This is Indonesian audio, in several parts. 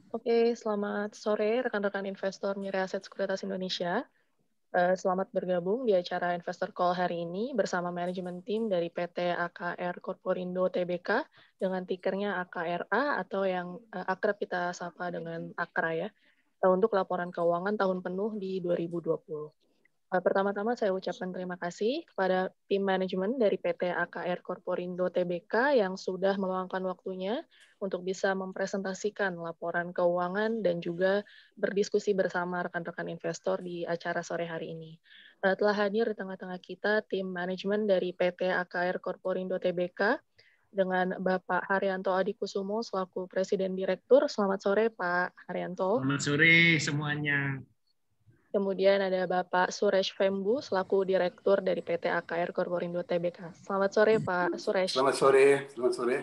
Oke, selamat sore rekan-rekan investor Mirae Asset Sekuritas Indonesia. Selamat bergabung di acara Investor Call hari ini bersama manajemen tim dari PT AKR Korporindo Tbk dengan tikernya AKRA atau yang akrab kita sapa dengan AKRA ya, untuk laporan keuangan tahun penuh di 2020. Pertama-tama saya ucapkan terima kasih kepada tim manajemen dari PT AKR Korporindo Tbk yang sudah meluangkan waktunya untuk bisa mempresentasikan laporan keuangan dan juga berdiskusi bersama rekan-rekan investor di acara sore hari ini. Telah hadir di tengah-tengah kita tim manajemen dari PT AKR Korporindo Tbk dengan Bapak Haryanto Adikusumo selaku Presiden Direktur. Selamat sore Pak Haryanto. Selamat sore semuanya. Kemudian ada Bapak Suresh Vembu selaku Direktur dari PT AKR Korporindo Tbk. Selamat sore Pak Suresh. Selamat sore, selamat sore.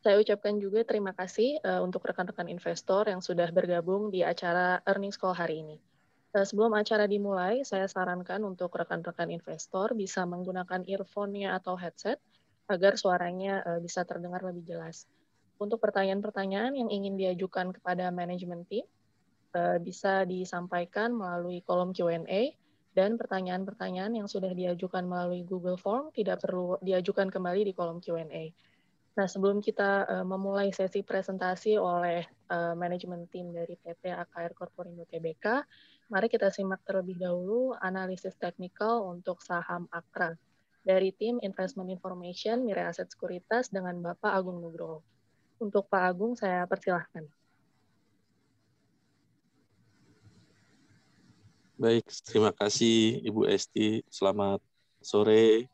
Saya ucapkan juga terima kasih untuk rekan-rekan investor yang sudah bergabung di acara earnings call hari ini. Sebelum acara dimulai, saya sarankan untuk rekan-rekan investor bisa menggunakan earphone-nya atau headset agar suaranya bisa terdengar lebih jelas. Untuk pertanyaan-pertanyaan yang ingin diajukan kepada manajemen tim, bisa disampaikan melalui kolom Q&A dan pertanyaan-pertanyaan yang sudah diajukan melalui Google Form tidak perlu diajukan kembali di kolom Q&A. Nah, sebelum kita memulai sesi presentasi oleh manajemen tim dari PT AKR Korporindo Tbk, mari kita simak terlebih dahulu analisis teknikal untuk saham AKRA dari tim Investment Information Mirae Asset Sekuritas dengan Bapak Agung Nugroho. Untuk Pak Agung, saya persilahkan. Baik, terima kasih Ibu Esti. Selamat sore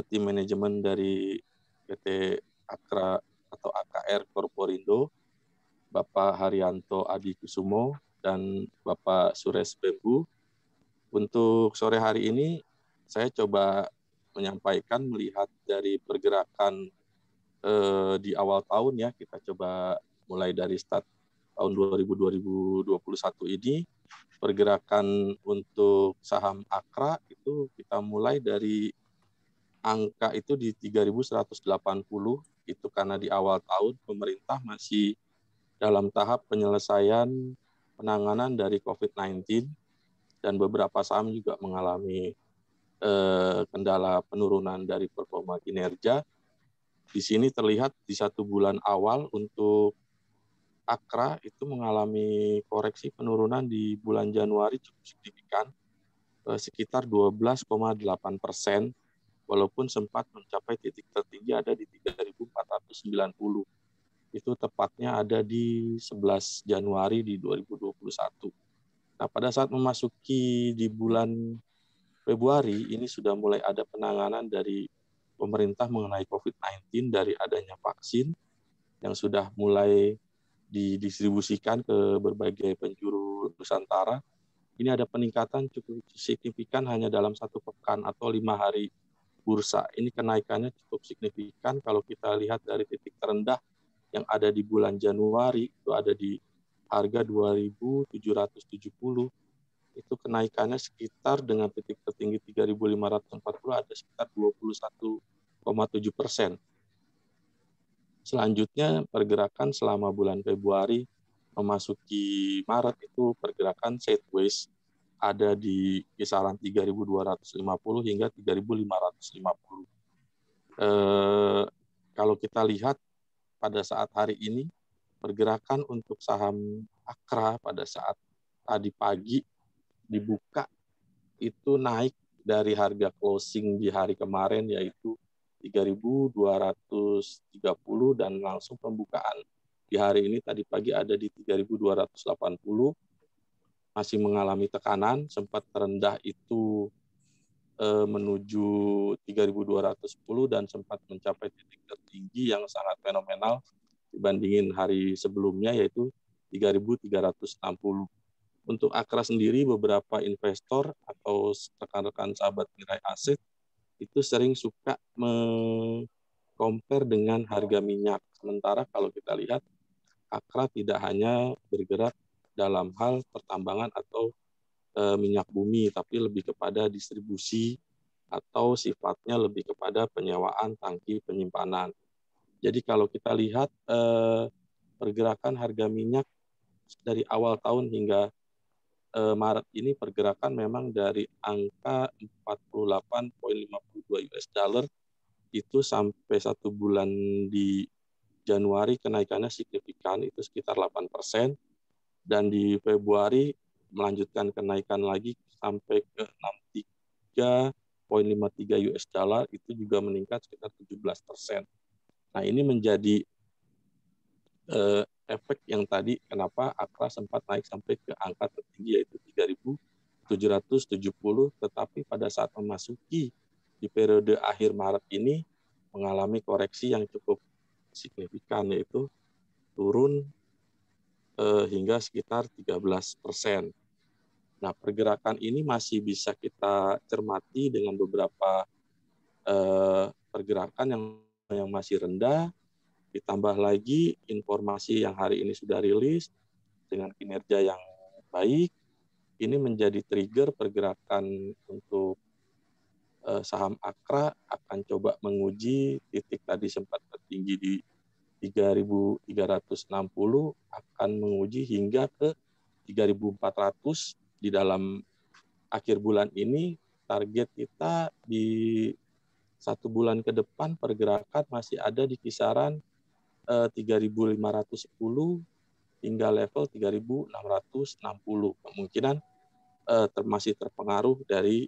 tim manajemen dari PT AKRA atau AKR Korporindo, Bapak Haryanto Adikusumo dan Bapak Suresh Vembu. Untuk sore hari ini saya coba menyampaikan melihat dari pergerakan di awal tahun ya, kita coba mulai dari start tahun 2021 ini. Pergerakan untuk saham AKRA itu kita mulai dari angka itu di 3.180, itu karena di awal tahun pemerintah masih dalam tahap penyelesaian penanganan dari COVID-19 dan beberapa saham juga mengalami kendala penurunan dari performa kinerja. Di sini terlihat di 1 bulan awal untuk AKRA itu mengalami koreksi penurunan di bulan Januari cukup signifikan, sekitar 12,8%, walaupun sempat mencapai titik tertinggi ada di 3.490. Itu tepatnya ada di 11 Januari di 2021. Nah, pada saat memasuki di bulan Februari, ini sudah mulai ada penanganan dari pemerintah mengenai COVID-19 dari adanya vaksin yang sudah mulai didistribusikan ke berbagai penjuru Nusantara. Ini ada peningkatan cukup signifikan hanya dalam 1 pekan atau 5 hari bursa. Ini kenaikannya cukup signifikan kalau kita lihat dari titik terendah yang ada di bulan Januari, itu ada di harga 2.770. Itu kenaikannya sekitar dengan titik tertinggi 3.540 ada sekitar 21,7%. Selanjutnya pergerakan selama bulan Februari memasuki Maret itu pergerakan sideways ada di kisaran 3.250 hingga 3.550. Kalau kita lihat pada saat hari ini pergerakan untuk saham AKRA pada saat tadi pagi dibuka itu naik dari harga closing di hari kemarin yaitu 3.230 dan langsung pembukaan di hari ini tadi pagi ada di 3.280, masih mengalami tekanan, sempat terendah itu menuju 3.210 dan sempat mencapai titik tertinggi yang sangat fenomenal dibandingin hari sebelumnya yaitu 3.360. Untuk AKRA sendiri beberapa investor atau rekan-rekan sahabat Mirae Asset itu sering suka compare dengan harga minyak. Sementara kalau kita lihat, AKRA tidak hanya bergerak dalam hal pertambangan atau minyak bumi, tapi lebih kepada distribusi atau sifatnya lebih kepada penyewaan tangki penyimpanan. Jadi kalau kita lihat pergerakan harga minyak dari awal tahun hingga Maret ini pergerakan memang dari angka 48,52 US dollar itu sampai 1 bulan di Januari kenaikannya signifikan, itu sekitar 8%, dan di Februari melanjutkan kenaikan lagi sampai ke 63,53 US dollar, itu juga meningkat sekitar 17%. Nah, ini menjadi efek yang tadi kenapa Akra sempat naik sampai ke angka tertinggi yaitu 3.770, tetapi pada saat memasuki di periode akhir Maret ini mengalami koreksi yang cukup signifikan, yaitu turun hingga sekitar 13%. Nah, pergerakan ini masih bisa kita cermati dengan beberapa pergerakan yang masih rendah, ditambah lagi informasi yang hari ini sudah rilis dengan kinerja yang baik, ini menjadi trigger pergerakan untuk saham Akra akan coba menguji titik tadi sempat tertinggi di 3.360, akan menguji hingga ke 3.400 di dalam akhir bulan ini. Target kita di 1 bulan ke depan pergerakan masih ada di kisaran 3.510 hingga level 3.660. Kemungkinan masih terpengaruh dari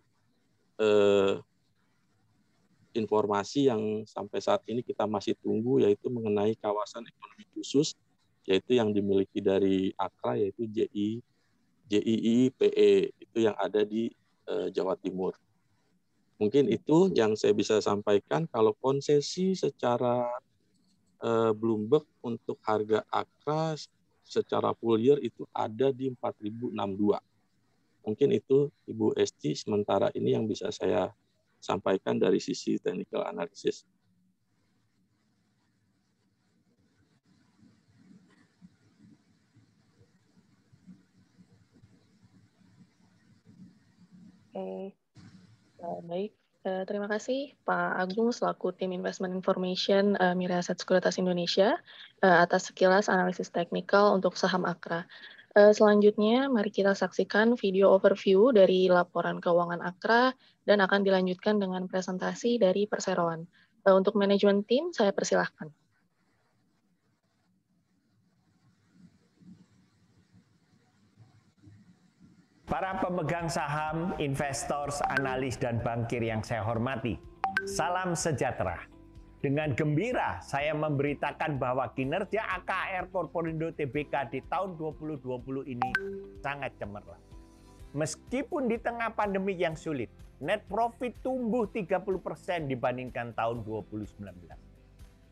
informasi yang sampai saat ini kita masih tunggu, yaitu mengenai kawasan ekonomi khusus, yaitu yang dimiliki dari Akra, yaitu JIIPE, itu yang ada di Jawa Timur. Mungkin itu yang saya bisa sampaikan. Kalau konsesi secara Bloomberg untuk harga Akra secara full year itu ada di 4.062. Mungkin itu Ibu Esti sementara ini yang bisa saya sampaikan dari sisi technical analysis. Oke, baik. Terima kasih Pak Agung selaku tim Investment Information Mirae Asset Sekuritas Indonesia atas sekilas analisis teknikal untuk saham Akra. Selanjutnya, mari kita saksikan video overview dari laporan keuangan Akra dan akan dilanjutkan dengan presentasi dari perseroan. Untuk manajemen tim, saya persilahkan. Para pemegang saham, investor, analis, dan bankir yang saya hormati, salam sejahtera. Dengan gembira, saya memberitakan bahwa kinerja AKR Korporindo Tbk di tahun 2020 ini sangat cemerlang. Meskipun di tengah pandemi yang sulit, net profit tumbuh 30% dibandingkan tahun 2019.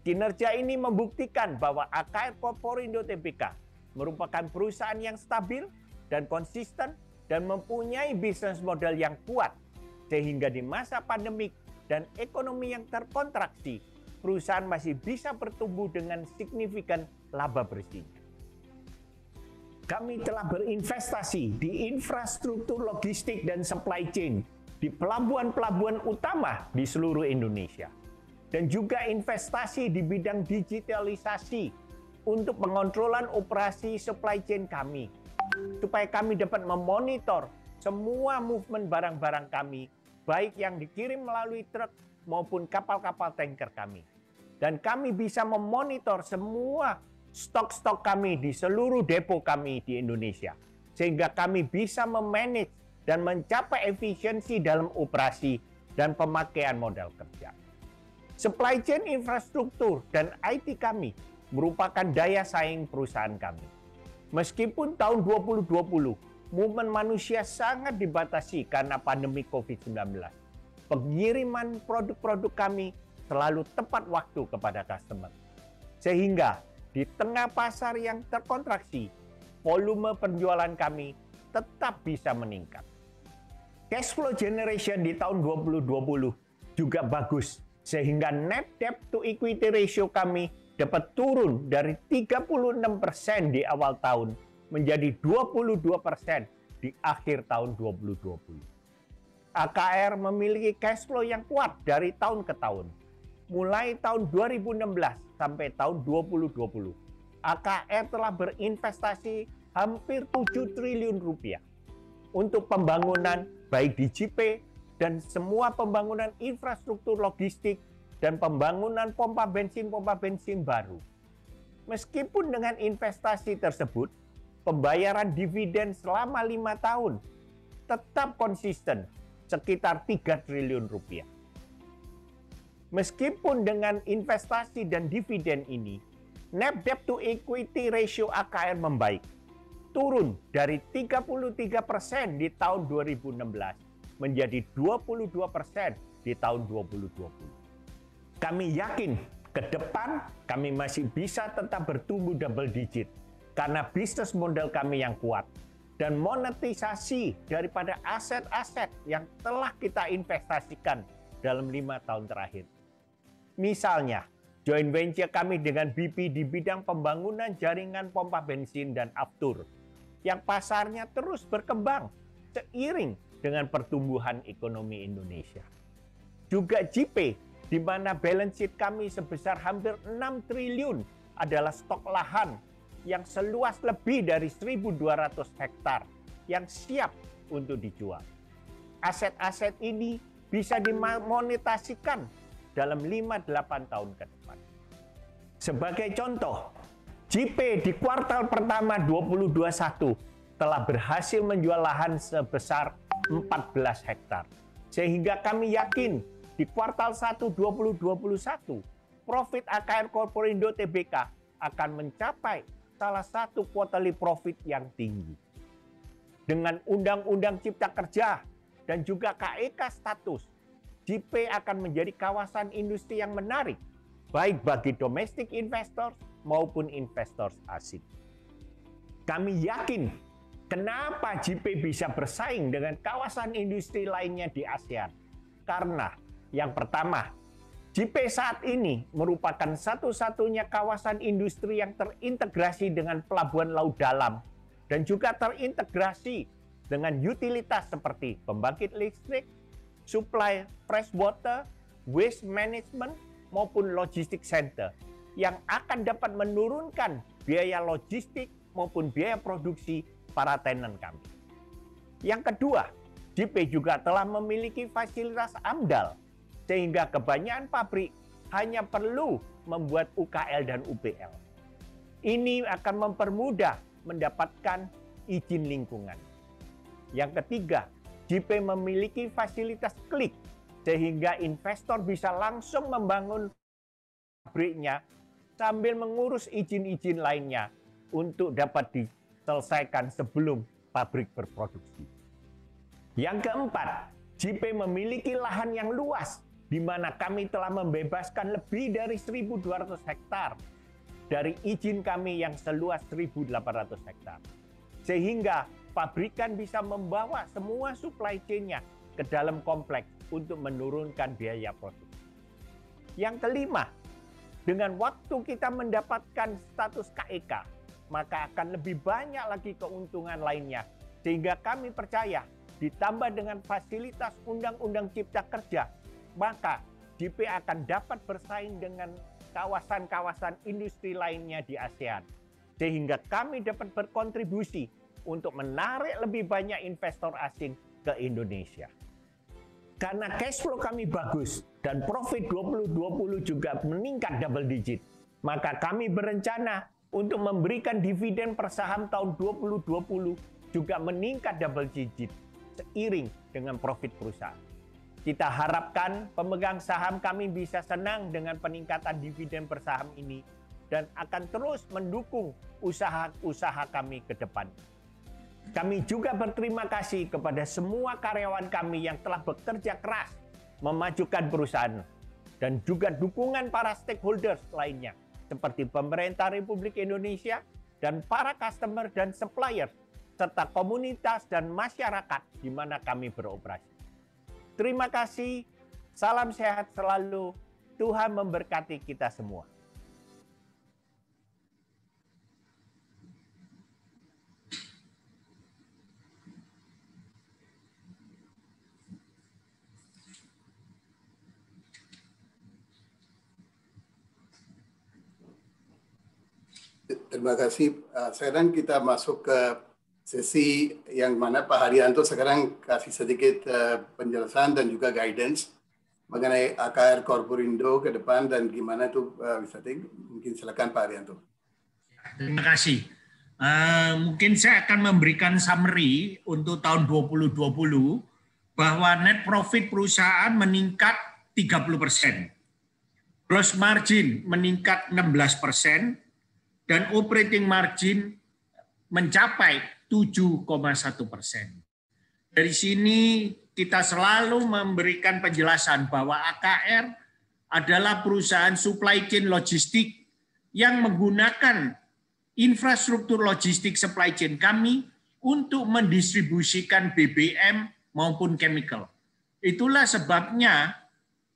Kinerja ini membuktikan bahwa AKR Korporindo Tbk merupakan perusahaan yang stabil dan konsisten dan mempunyai bisnis model yang kuat, sehingga di masa pandemik dan ekonomi yang terkontraksi, perusahaan masih bisa bertumbuh dengan signifikan laba bersihnya. Kami telah berinvestasi di infrastruktur logistik dan supply chain di pelabuhan-pelabuhan utama di seluruh Indonesia, dan juga investasi di bidang digitalisasi untuk pengontrolan operasi supply chain kami, supaya kami dapat memonitor semua movement barang-barang kami, baik yang dikirim melalui truk maupun kapal-kapal tanker kami. Dan kami bisa memonitor semua stok-stok kami di seluruh depo kami di Indonesia, sehingga kami bisa memanage dan mencapai efisiensi dalam operasi dan pemakaian modal kerja. Supply chain infrastruktur dan IT kami merupakan daya saing perusahaan kami. Meskipun tahun 2020, movement manusia sangat dibatasi karena pandemi COVID-19, pengiriman produk-produk kami selalu tepat waktu kepada customer. Sehingga di tengah pasar yang terkontraksi, volume penjualan kami tetap bisa meningkat. Cash flow generation di tahun 2020 juga bagus, sehingga net debt to equity ratio kami dapat turun dari 36% di awal tahun menjadi 22% di akhir tahun 2020. AKR memiliki cash flow yang kuat dari tahun ke tahun. Mulai tahun 2016 sampai tahun 2020, AKR telah berinvestasi hampir 7 triliun rupiah untuk pembangunan baik di JP dan semua pembangunan infrastruktur logistik dan pembangunan pompa bensin baru. Meskipun dengan investasi tersebut, pembayaran dividen selama 5 tahun tetap konsisten sekitar 3 triliun rupiah. Meskipun dengan investasi dan dividen ini, net debt to equity ratio AKR membaik, turun dari 33% di tahun 2016 menjadi 22% di tahun 2020. Kami yakin ke depan kami masih bisa tetap bertumbuh double digit karena bisnis model kami yang kuat dan monetisasi daripada aset-aset yang telah kita investasikan dalam 5 tahun terakhir. Misalnya, joint venture kami dengan BP di bidang pembangunan jaringan pompa bensin dan aftur yang pasarnya terus berkembang seiring dengan pertumbuhan ekonomi Indonesia. Juga JP, di mana balance sheet kami sebesar hampir 6 triliun adalah stok lahan yang seluas lebih dari 1.200 hektar yang siap untuk dijual. Aset-aset ini bisa dimonetasikan dalam 5-8 tahun ke depan. Sebagai contoh, JP di kuartal pertama 2021 telah berhasil menjual lahan sebesar 14 hektar. Sehingga kami yakin di kuartal 1 2021, profit AKR Corporindo Tbk akan mencapai salah satu quarterly profit yang tinggi. Dengan Undang-Undang Cipta Kerja dan juga KEK status, JP akan menjadi kawasan industri yang menarik, baik bagi domestic investors maupun investors asing. Kami yakin kenapa JP bisa bersaing dengan kawasan industri lainnya di ASEAN. Karena yang pertama, JP saat ini merupakan satu-satunya kawasan industri yang terintegrasi dengan pelabuhan laut dalam dan juga terintegrasi dengan utilitas seperti pembangkit listrik, supply fresh water, waste management, maupun logistik center yang akan dapat menurunkan biaya logistik maupun biaya produksi para tenan kami. Yang kedua, JP juga telah memiliki fasilitas AMDAL sehingga kebanyakan pabrik hanya perlu membuat UKL dan UPL. Ini akan mempermudah mendapatkan izin lingkungan. Yang ketiga, JP memiliki fasilitas klik sehingga investor bisa langsung membangun pabriknya sambil mengurus izin-izin lainnya untuk dapat diselesaikan sebelum pabrik berproduksi. Yang keempat, JP memiliki lahan yang luas di mana kami telah membebaskan lebih dari 1.200 hektar dari izin kami yang seluas 1.800 hektar. Sehingga pabrikan bisa membawa semua supply chain-nya ke dalam kompleks untuk menurunkan biaya produksi. Yang kelima, dengan waktu kita mendapatkan status KEK, maka akan lebih banyak lagi keuntungan lainnya. Sehingga kami percaya, ditambah dengan fasilitas Undang-Undang Cipta Kerja, maka JP akan dapat bersaing dengan kawasan-kawasan industri lainnya di ASEAN. Sehingga kami dapat berkontribusi untuk menarik lebih banyak investor asing ke Indonesia. Karena cash flow kami bagus dan profit 2020 juga meningkat double digit, maka kami berencana untuk memberikan dividen per saham tahun 2020 juga meningkat double digit seiring dengan profit perusahaan. Kita harapkan pemegang saham kami bisa senang dengan peningkatan dividen per saham ini dan akan terus mendukung usaha-usaha kami ke depan. Kami juga berterima kasih kepada semua karyawan kami yang telah bekerja keras memajukan perusahaan dan juga dukungan para stakeholders lainnya seperti pemerintah Republik Indonesia dan para customer dan supplier serta komunitas dan masyarakat di mana kami beroperasi. Terima kasih, salam sehat selalu, Tuhan memberkati kita semua. Terima kasih. Sekarang kita masuk ke sesi yang mana Pak Haryanto sekarang kasih sedikit penjelasan dan juga guidance mengenai AKR Korporindo ke depan dan gimana itu bisa mungkin silakan Pak Haryanto. Terima kasih. Mungkin saya akan memberikan summary untuk tahun 2020 bahwa net profit perusahaan meningkat 30%, gross margin meningkat 16%, dan operating margin mencapai 7,1%. Dari sini kita selalu memberikan penjelasan bahwa AKR adalah perusahaan supply chain logistik yang menggunakan infrastruktur logistik supply chain kami untuk mendistribusikan BBM maupun chemical. Itulah sebabnya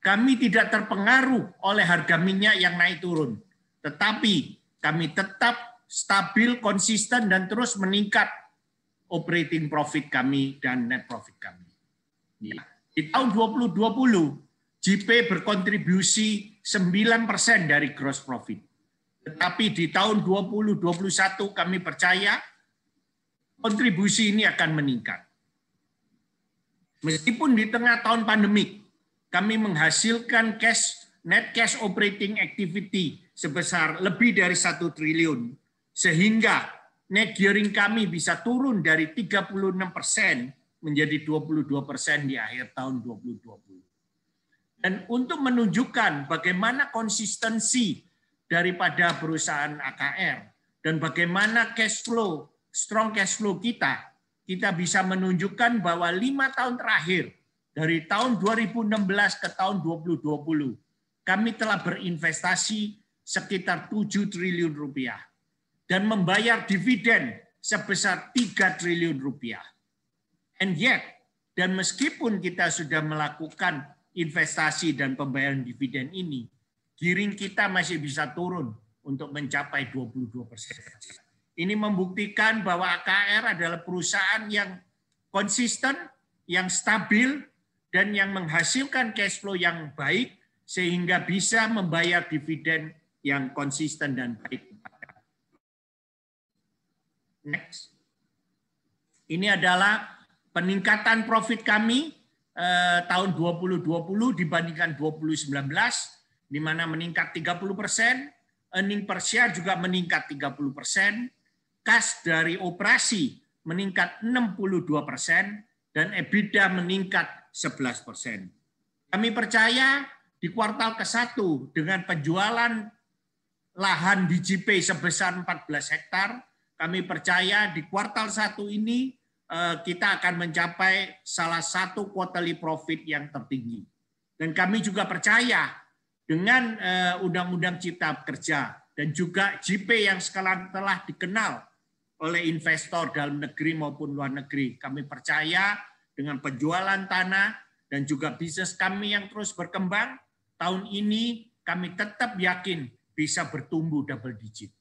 kami tidak terpengaruh oleh harga minyak yang naik turun. Tetapi kami tetap stabil, konsisten, dan terus meningkat operating profit kami dan net profit kami. Ya. Di tahun 2020, JP berkontribusi 9% dari gross profit. Tetapi di tahun 2021 kami percaya kontribusi ini akan meningkat. Meskipun di tengah tahun pandemik, kami menghasilkan net cash operating activity sebesar lebih dari 1 triliun, sehingga net gearing kami bisa turun dari 36% menjadi 22% di akhir tahun 2020. Dan untuk menunjukkan bagaimana konsistensi daripada perusahaan AKR dan bagaimana cash flow, strong cash flow kita bisa menunjukkan bahwa 5 tahun terakhir, dari tahun 2016 ke tahun 2020, kami telah berinvestasi sekitar 7 triliun rupiah dan membayar dividen sebesar 3 triliun rupiah. And yet, dan meskipun kita sudah melakukan investasi dan pembayaran dividen ini, gearing kita masih bisa turun untuk mencapai 22%. Ini membuktikan bahwa AKR adalah perusahaan yang konsisten, yang stabil, dan yang menghasilkan cash flow yang baik, sehingga bisa membayar dividen yang konsisten dan baik. Next. Ini adalah peningkatan profit kami tahun 2020 dibandingkan 2019, di mana meningkat 30%, earning per share juga meningkat 30%, cash dari operasi meningkat 62%, dan EBITDA meningkat 11%. Kami percaya di kuartal ke-1 dengan penjualan lahan di JP sebesar 14 hektar, kami percaya di kuartal 1 ini kita akan mencapai salah satu quarterly profit yang tertinggi. Dan kami juga percaya dengan Undang-Undang Cipta Kerja dan juga JP yang sekarang telah dikenal oleh investor dalam negeri maupun luar negeri. Kami percaya dengan penjualan tanah dan juga bisnis kami yang terus berkembang, tahun ini kami tetap yakin bisa bertumbuh double digit.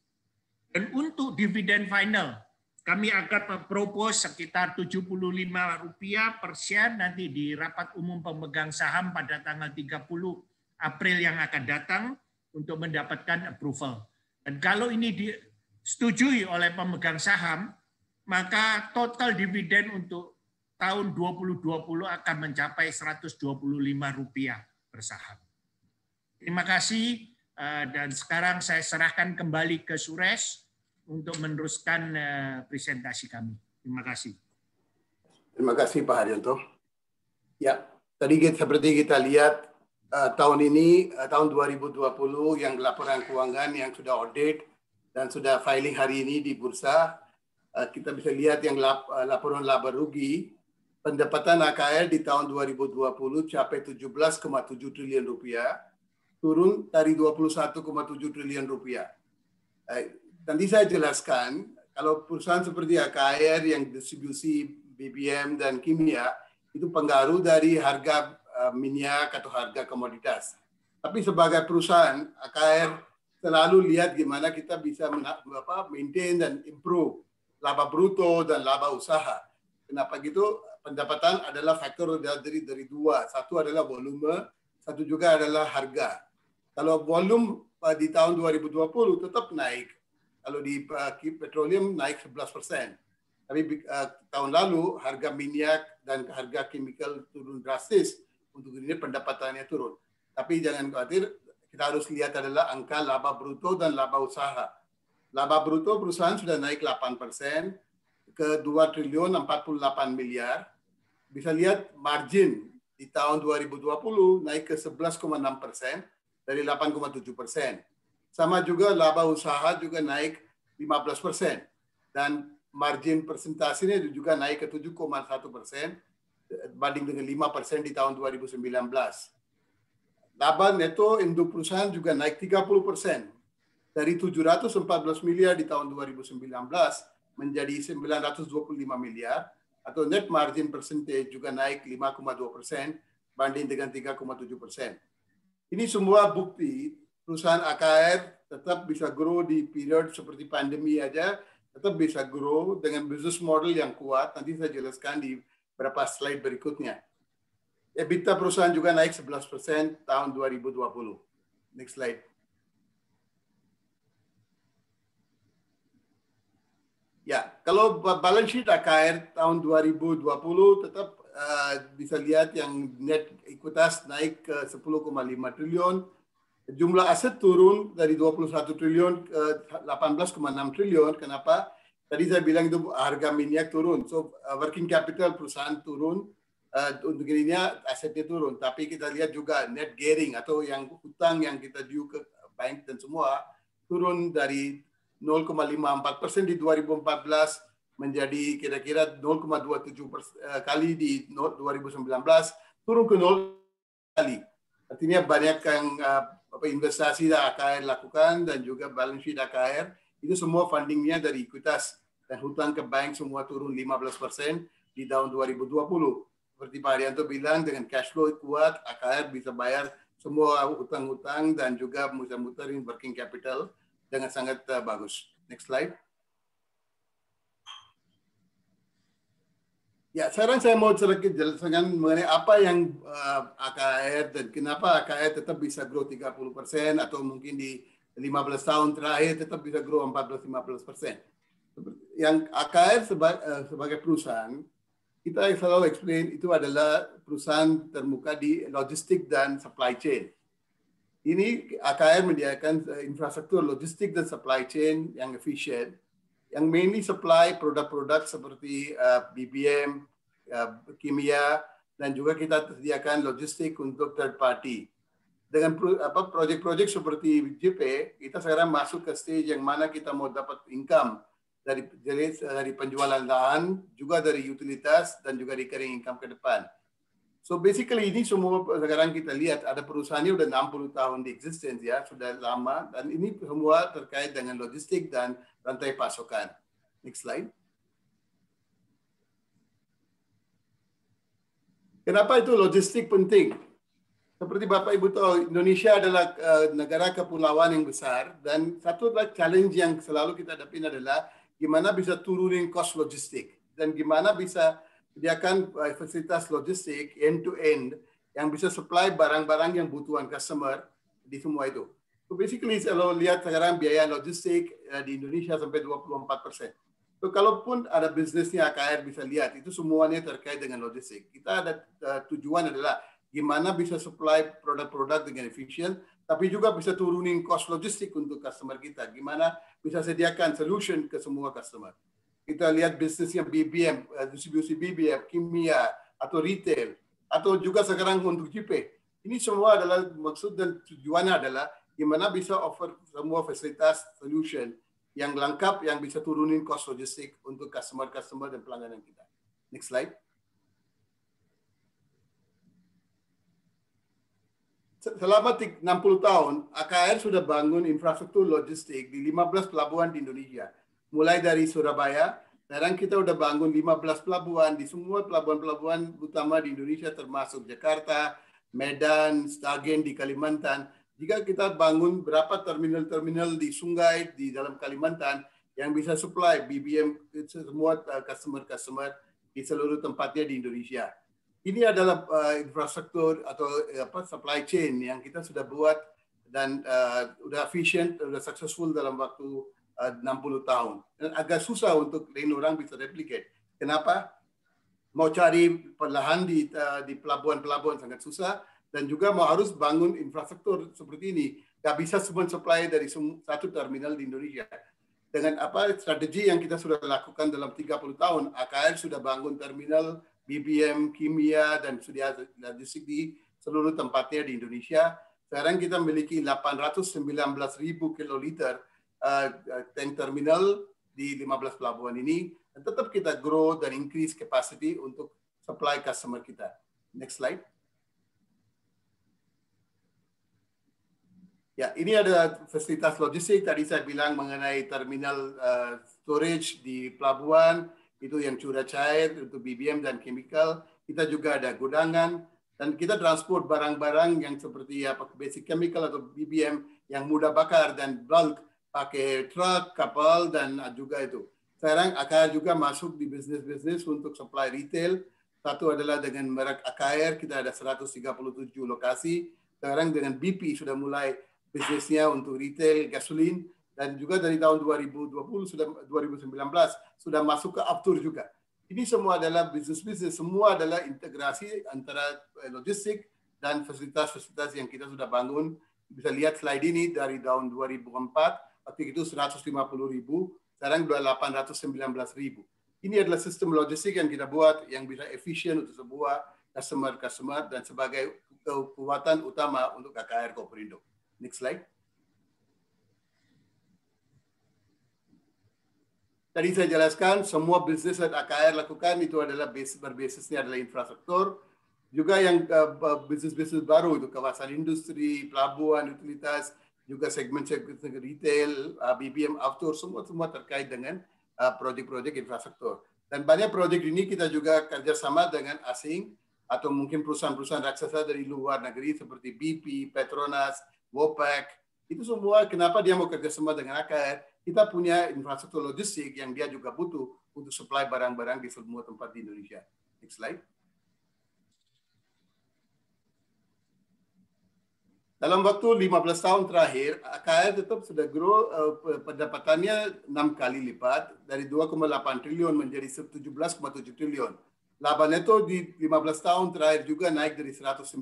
Dan untuk dividen final, kami akan propose sekitar Rp75 per share nanti di rapat umum pemegang saham pada tanggal 30 April yang akan datang untuk mendapatkan approval. Dan kalau ini disetujui oleh pemegang saham, maka total dividen untuk tahun 2020 akan mencapai Rp125 per saham. Terima kasih, dan sekarang saya serahkan kembali ke Suresh untuk meneruskan presentasi kami. Terima kasih. Terima kasih Pak Haryanto. Ya, tadi seperti kita lihat tahun ini, tahun 2020 yang laporan keuangan yang sudah audit dan sudah filing hari ini di bursa, kita bisa lihat yang laporan laba rugi, pendapatan AKR di tahun 2020 capai 17,7 triliun rupiah, turun dari 21,7 triliun rupiah. Nanti saya jelaskan, kalau perusahaan seperti AKR yang distribusi BBM dan kimia, itu pengaruh dari harga minyak atau harga komoditas. Tapi sebagai perusahaan, AKR selalu lihat gimana kita bisa maintain dan improve laba bruto dan laba usaha. Kenapa gitu? Pendapatan adalah faktor dari dua. Satu adalah volume, satu juga adalah harga. Kalau volume di tahun 2020 tetap naik, Kalau di petroleum naik 11%. Tapi tahun lalu harga minyak dan harga kimikal turun drastis. Untuk ini pendapatannya turun. Tapi jangan khawatir, kita harus lihat adalah angka laba bruto dan laba usaha. Laba bruto perusahaan sudah naik 8% ke 2 triliun 48 miliar. Bisa lihat margin di tahun 2020 naik ke 11,6% dari 8,7%. Sama juga laba usaha juga naik 15%. Dan margin persentasenya juga naik ke 7,1% banding dengan 5% di tahun 2019. Laba neto induk perusahaan juga naik 30% dari 714 miliar di tahun 2019 menjadi 925 miliar atau net margin percentage juga naik 5,2% banding dengan 3,7%. Ini semua bukti perusahaan AKR tetap bisa grow di period seperti pandemi aja, tetap bisa grow dengan business model yang kuat. Nanti saya jelaskan di beberapa slide berikutnya. EBITDA perusahaan juga naik 11% tahun 2020. Next slide. Ya, kalau balance sheet AKR tahun 2020 tetap bisa lihat yang net ekuitas naik ke 10,5 triliun. Jumlah aset turun dari 21 triliun ke 18,6 triliun. Kenapa? Tadi saya bilang itu harga minyak turun. So working capital perusahaan turun. Untuk ininya asetnya turun. Tapi kita lihat juga net gearing atau yang hutang yang kita due ke bank dan semua turun dari 0,54% di 2014 menjadi kira-kira 0,27 kali di 2019, turun ke 0 kali. Artinya banyak yang investasi AKR lakukan dan juga balance sheet AKR itu semua fundingnya dari ekuitas dan hutang ke bank semua turun 15% di tahun 2020. Seperti Pak Haryanto bilang, dengan cash flow kuat AKR bisa bayar semua hutang-hutang dan juga bisa muterin working capital dengan sangat bagus. Next slide. Ya, sekarang saya mau sedikit jelaskan mengenai apa yang AKR dan kenapa AKR tetap bisa grow 30% atau mungkin di 15 tahun terakhir tetap bisa grow 14-15%. Yang AKR sebagai perusahaan, kita selalu explain itu adalah perusahaan termuka di logistik dan supply chain. Ini AKR menyediakan infrastruktur logistik dan supply chain yang efisien, yang mainly supply produk-produk seperti BBM, kimia, dan juga kita sediakan logistik untuk third party. Dengan proyek-proyek seperti JP, kita sekarang masuk ke stage yang mana kita mau dapat income dari penjualan lahan, juga dari utilitas, dan juga recurring income ke depan. So basically ini semua sekarang kita lihat ada perusahaannya udah 60 tahun di existence ya, sudah lama, dan ini semua terkait dengan logistik dan rantai pasokan. Next slide. Kenapa itu logistik penting? Seperti Bapak Ibu tahu, Indonesia adalah negara kepulauan yang besar dan satu challenge yang selalu kita hadapin adalah gimana bisa turunin cost logistik dan gimana bisa sediakan fasilitas logistik end-to-end yang bisa supply barang-barang yang butuhan customer di semua itu. So basically, kalau lihat sekarang biaya logistik di Indonesia sampai 24%. So kalaupun ada bisnisnya AKR bisa lihat, itu semuanya terkait dengan logistik. Kita ada tujuan adalah gimana bisa supply produk-produk dengan efisien, tapi juga bisa turunin cost logistik untuk customer kita. Gimana bisa sediakan solution ke semua customer. Kita lihat bisnisnya BBM, distribusi BBM, kimia, atau retail, atau juga sekarang untuk JP. Ini semua adalah maksud dan tujuannya adalah gimana bisa offer semua fasilitas solution yang lengkap yang bisa turunin cost logistik untuk customer-customer dan pelanggan kita. Next slide. Selama 60 tahun, AKR sudah bangun infrastruktur logistik di 15 pelabuhan di Indonesia. Mulai dari Surabaya, sekarang kita udah bangun 15 pelabuhan di semua pelabuhan-pelabuhan utama di Indonesia termasuk Jakarta, Medan, Sragen di Kalimantan. Jika kita bangun berapa terminal-terminal di sungai di dalam Kalimantan yang bisa supply BBM semua customer-customer di seluruh tempatnya di Indonesia. Ini adalah infrastruktur atau supply chain yang kita sudah buat dan sudah efisien, sudah successful dalam waktu 60 tahun. Dan agak susah untuk lain orang bisa replicate. Kenapa? Mau cari perlahan di pelabuhan-pelabuhan sangat susah, dan juga mau harus bangun infrastruktur seperti ini. Nggak bisa semua supply dari satu terminal di Indonesia. Dengan strategi yang kita sudah lakukan dalam 30 tahun, AKR sudah bangun terminal, BBM, kimia, dan sudah logistik di seluruh tempatnya di Indonesia. Sekarang kita memiliki 819.000 kiloliter tank terminal di 15 pelabuhan ini, dan tetap kita grow dan increase capacity untuk supply customer kita. Next slide. Ya, ini ada fasilitas logistik. Tadi saya bilang mengenai terminal storage di pelabuhan, itu yang curah cair untuk BBM dan chemical. Kita juga ada gudangan, dan kita transport barang-barang yang seperti basic chemical atau BBM yang mudah bakar dan bulk pakai truk, kapal, dan juga itu. Sekarang AKR juga masuk di bisnis-bisnis untuk supply retail. Satu adalah dengan merek AKR, kita ada 137 lokasi. Sekarang dengan BP sudah mulai bisnisnya untuk retail gasolin, dan juga dari tahun 2019 sudah masuk ke Aftur juga. Ini semua adalah bisnis-bisnis, semua adalah integrasi antara logistik dan fasilitas-fasilitas yang kita sudah bangun. Bisa lihat slide ini dari tahun 2004, waktu itu 150.000, sekarang sudah 819.000. Ini adalah sistem logistik yang kita buat yang bisa efisien untuk sebuah customer dan sebagai kekuatan utama untuk KKR Koperindo. Next slide. Tadi saya jelaskan semua bisnis yang AKR lakukan itu adalah berbasisnya adalah infrastruktur. Juga yang bisnis-bisnis baru itu kawasan industri, pelabuhan, utilitas, juga segmen-segmen retail, BBM, Aftur, semua terkait dengan proyek-proyek infrastruktur. Dan banyak proyek ini kita juga kerjasama dengan asing atau mungkin perusahaan-perusahaan raksasa dari luar negeri seperti BP, Petronas, Wopec. Itu semua kenapa dia mau kerjasama dengan AKR. Kita punya infrastruktur logistik yang dia juga butuh untuk supply barang-barang di semua tempat di Indonesia. Next slide. Dalam waktu 15 tahun terakhir, AKR tetap sudah grow pendapatannya 6 kali lipat, dari 2,8 triliun menjadi 17,7 triliun. Laba neto di 15 tahun terakhir juga naik dari 119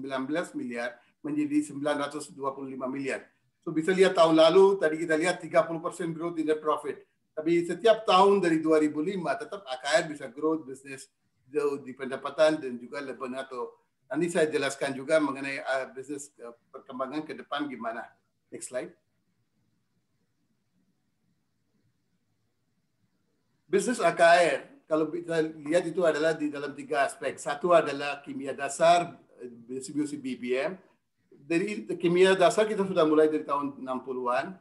miliar menjadi 925 miliar. So bisa lihat tahun lalu, tadi kita lihat 30% growth in net profit. Tapi setiap tahun dari 2005, tetap AKR bisa grow bisnis di pendapatan dan juga laba neto. Nanti saya jelaskan juga mengenai bisnis perkembangan ke depan gimana. Next slide. Bisnis AKR, kalau kita lihat itu adalah di dalam 3 aspek. Satu adalah kimia dasar, distribusi BBM. Dari kimia dasar kita sudah mulai dari tahun 60-an.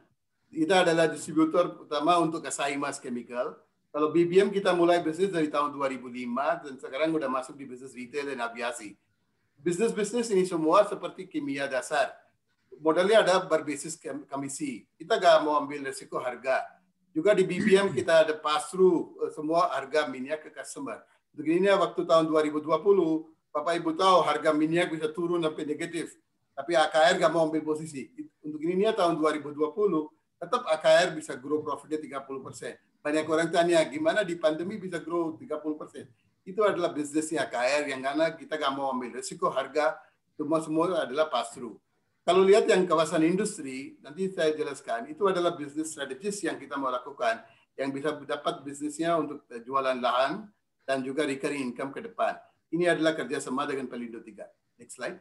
Kita adalah distributor utama untuk Asahi Mas Chemical. Kalau BBM kita mulai bisnis dari tahun 2005 dan sekarang sudah masuk di bisnis retail dan aviasi. Bisnis-bisnis ini semua seperti kimia dasar. Modalnya ada berbasis komisi. Kita nggak mau ambil risiko harga. Juga di BBM kita ada pass-through semua harga minyak ke customer. Begini waktu tahun 2020, Bapak Ibu tahu harga minyak bisa turun sampai negatif. Tapi AKR nggak mau ambil posisi. Untuk ini tahun 2020, tetap AKR bisa grow profitnya 30%. Banyak orang tanya, gimana di pandemi bisa grow 30%? Itu adalah bisnisnya AKR yang karena kita nggak mau ambil risiko harga, semua adalah pass-through. Kalau lihat yang kawasan industri, nanti saya jelaskan, itu adalah bisnis strategis yang kita mau lakukan, yang bisa dapat bisnisnya untuk jualan lahan dan juga recurring income ke depan. Ini adalah kerjasama dengan Pelindo 3. Next slide.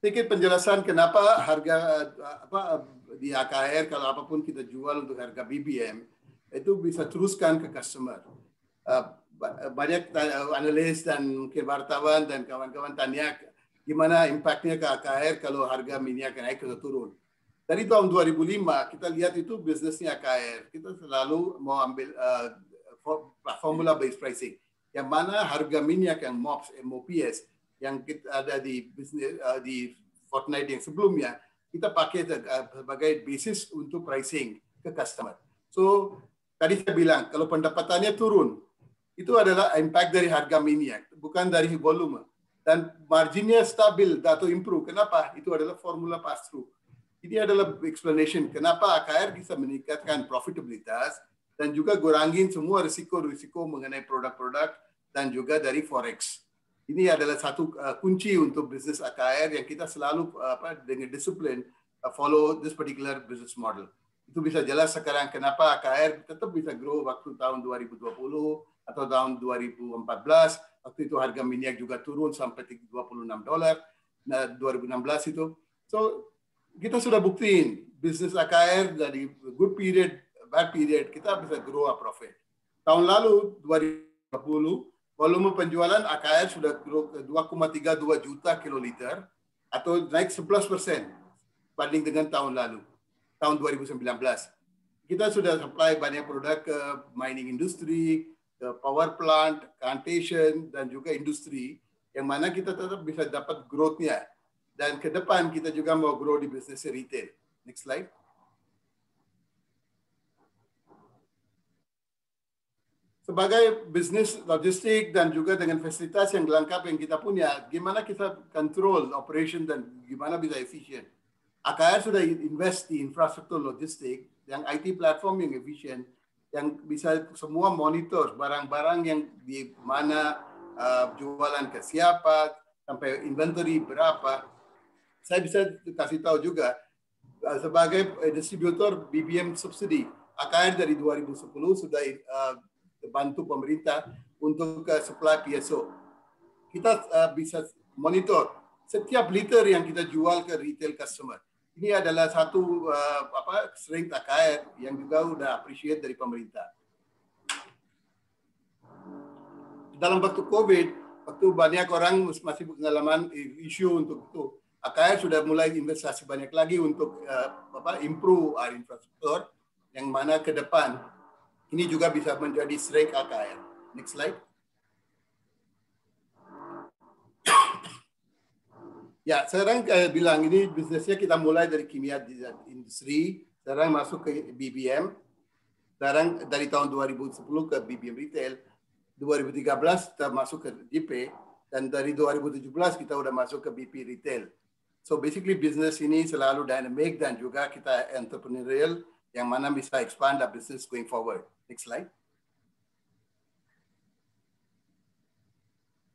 Sedikit penjelasan kenapa harga di AKR kalau apapun kita jual untuk harga BBM itu bisa teruskan ke customer. Banyak analis dan mungkin wartawan dan kawan-kawan tanya gimana impactnya ke AKR kalau harga minyak naik atau turun. Dari tahun 2005 kita lihat itu bisnisnya AKR. Kita selalu mau ambil formula based pricing. Yang mana harga minyak yang MOPS yang kita ada di bisnis di fortnight yang sebelumnya kita pakai sebagai basis untuk pricing ke customer. So tadi saya bilang kalau pendapatannya turun itu adalah impact dari harga minyak bukan dari volume. dan marginnya stabil atau improve. Kenapa? Itu adalah formula pass-through. Ini adalah explanation kenapa AKR bisa meningkatkan profitabilitas dan juga kurangin semua risiko-risiko mengenai produk-produk dan juga dari forex. Ini adalah satu kunci untuk bisnis AKR yang kita selalu dengan disiplin follow this particular business model. Itu bisa jelas sekarang kenapa AKR tetap bisa grow waktu tahun 2020 atau tahun 2014. Waktu itu harga minyak juga turun sampai $26. Nah, 2016 itu. So, kita sudah buktiin bisnis AKR dari good period, bad period, kita bisa grow a profit. Tahun lalu, 2020, volume penjualan AKR sudah grow ke 2,32 juta kiloliter atau naik 11% banding dengan tahun lalu, tahun 2019. Kita sudah supply banyak produk ke mining industry, ke power plant, plantation, dan juga industri, yang mana kita tetap bisa dapat growth-nya. Dan ke depan kita juga mau grow di bisnis retail. Next slide. Sebagai bisnis logistik dan juga dengan fasilitas yang lengkap yang kita punya, gimana kita control operation dan gimana bisa efisien. AKR sudah invest di infrastruktur logistik, yang IT platform yang efisien, yang bisa semua monitor barang-barang yang di mana jualan ke siapa, sampai inventory berapa. Saya bisa kasih tahu juga, sebagai distributor BBM subsidi, AKR dari 2010 sudah bantu pemerintah untuk supply PSO. Kita bisa monitor setiap liter yang kita jual ke retail customer. Ini adalah satu strength AKR yang juga udah appreciate dari pemerintah. Dalam waktu COVID, waktu banyak orang masih pengalaman isu untuk itu, AKR sudah mulai investasi banyak lagi untuk improve our infrastruktur yang mana ke depan ini juga bisa menjadi strength AKR. Next slide. Ya, sekarang bilang ini bisnisnya kita mulai dari kimia industri, sekarang masuk ke BBM, sekarang dari tahun 2010 ke BBM retail, 2013 kita masuk ke JP, dan dari 2017 kita udah masuk ke BP retail. So basically bisnis ini selalu dynamic dan juga kita entrepreneurial yang mana bisa expand the business going forward. Next slide.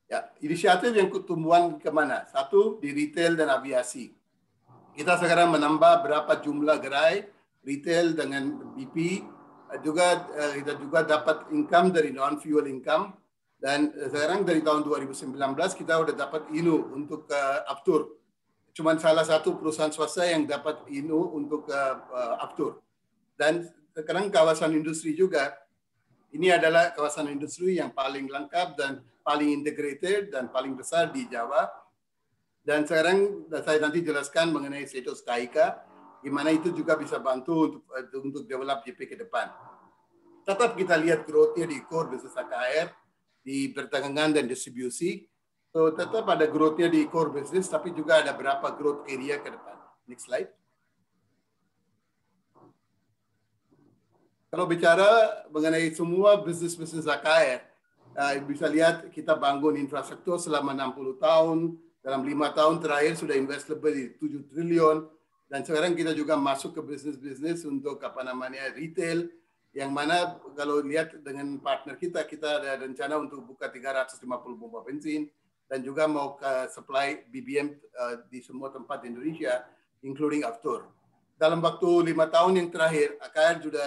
Ya, inisiatif yang tumbuhan kemana? Satu, di retail dan aviasi. Kita sekarang menambah berapa jumlah gerai retail dengan BP. Kita juga dapat income dari non-fuel income. Dan sekarang dari tahun 2019 kita udah dapat INU untuk Aftur. Cuman salah satu perusahaan swasta yang dapat INU untuk Aftur. Dan sekarang kawasan industri juga. Ini adalah kawasan industri yang paling lengkap dan paling integrated dan paling besar di Jawa. Dan sekarang saya nanti jelaskan mengenai status KIK, gimana itu juga bisa bantu untuk develop JP ke depan. Tetap kita lihat growth-nya di core business AKR, di perdagangan dan distribusi. So tetap ada growth-nya di core business, tapi juga ada berapa growth area ke depan. Next slide. Kalau bicara mengenai semua bisnis-bisnis AKR, bisa lihat kita bangun infrastruktur selama 60 tahun, dalam 5 tahun terakhir sudah invest lebih dari 7 triliun, dan sekarang kita juga masuk ke bisnis-bisnis untuk retail, yang mana kalau lihat dengan partner kita ada rencana untuk buka 350 pompa bensin, dan juga mau ke supply BBM di semua tempat di Indonesia, including Aftur. Dalam waktu 5 tahun yang terakhir, AKR sudah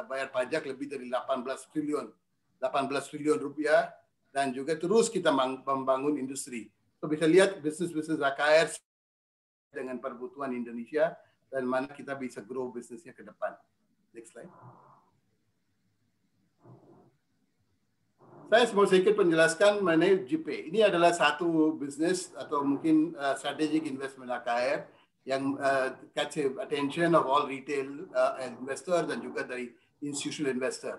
bayar pajak lebih dari 18 triliun rupiah, dan juga terus kita membangun industri. So bisa lihat bisnis-bisnis AKR dengan kebutuhan Indonesia, dan mana kita bisa grow bisnisnya ke depan. Next slide. Saya mau sedikit menjelaskan mengenai JP. Ini adalah satu bisnis atau mungkin strategic investment AKR yang catch attention of all retail investor dan juga dari institutional investor.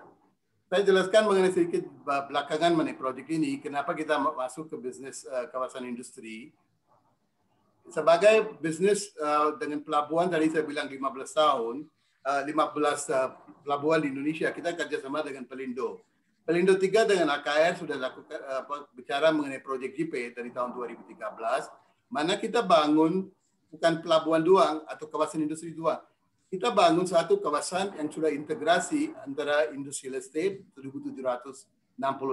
Saya jelaskan mengenai sedikit belakangan mengenai proyek ini, kenapa kita masuk ke bisnis kawasan industri. Sebagai bisnis dengan pelabuhan, tadi saya bilang 15 tahun, 15 pelabuhan di Indonesia, kita kerjasama dengan Pelindo. Pelindo 3 dengan AKR sudah lakukan bicara mengenai proyek JP dari tahun 2013, mana kita bangun bukan pelabuhan doang atau kawasan industri doang. Kita bangun satu kawasan yang sudah integrasi antara industrial estate 1.760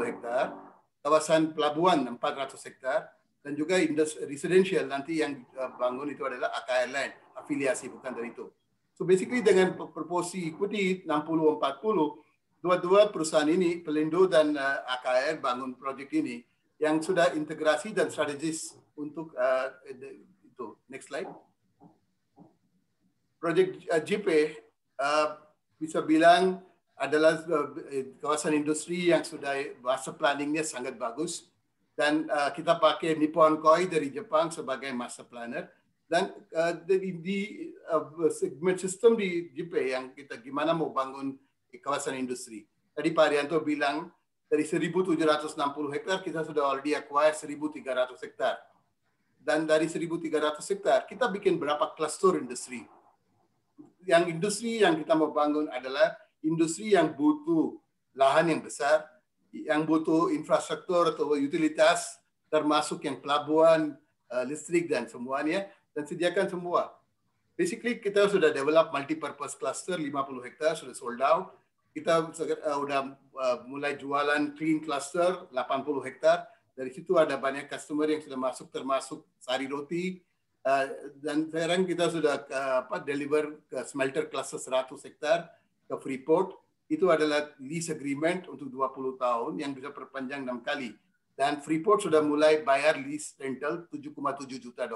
hektar, kawasan pelabuhan 400 hektar, dan juga residential nanti yang bangun itu adalah AKR Land, afiliasi bukan dari itu. So basically dengan proporsi ikuti 60-40, dua-dua perusahaan ini, Pelindo dan AKR bangun proyek ini yang sudah integrasi dan strategis untuk itu. Next slide. Proyek JP bisa bilang adalah kawasan industri yang sudah master planningnya sangat bagus, dan kita pakai Nippon Koi dari Jepang sebagai master planner, dan di segmen sistem di JP yang kita gimana mau bangun kawasan industri. Tadi Pak Arianto bilang dari 1.760 hektar kita sudah already acquire 1.300 hektar, dan dari 1.300 hektar kita bikin berapa cluster industri. Yang industri yang kita mau bangun adalah industri yang butuh lahan yang besar, yang butuh infrastruktur atau utilitas, termasuk yang pelabuhan, listrik dan semuanya, dan sediakan semua. Basically kita sudah develop multi-purpose cluster 50 hektar sudah sold out. Kita sudah mulai jualan clean cluster 80 hektar. Dari situ ada banyak customer yang sudah masuk, termasuk Sari Roti. Dan sekarang kita sudah deliver ke smelter cluster 100 hektar ke Freeport. Itu adalah lease agreement untuk 20 tahun yang bisa perpanjang 6 kali. Dan Freeport sudah mulai bayar lease rental $7,7 juta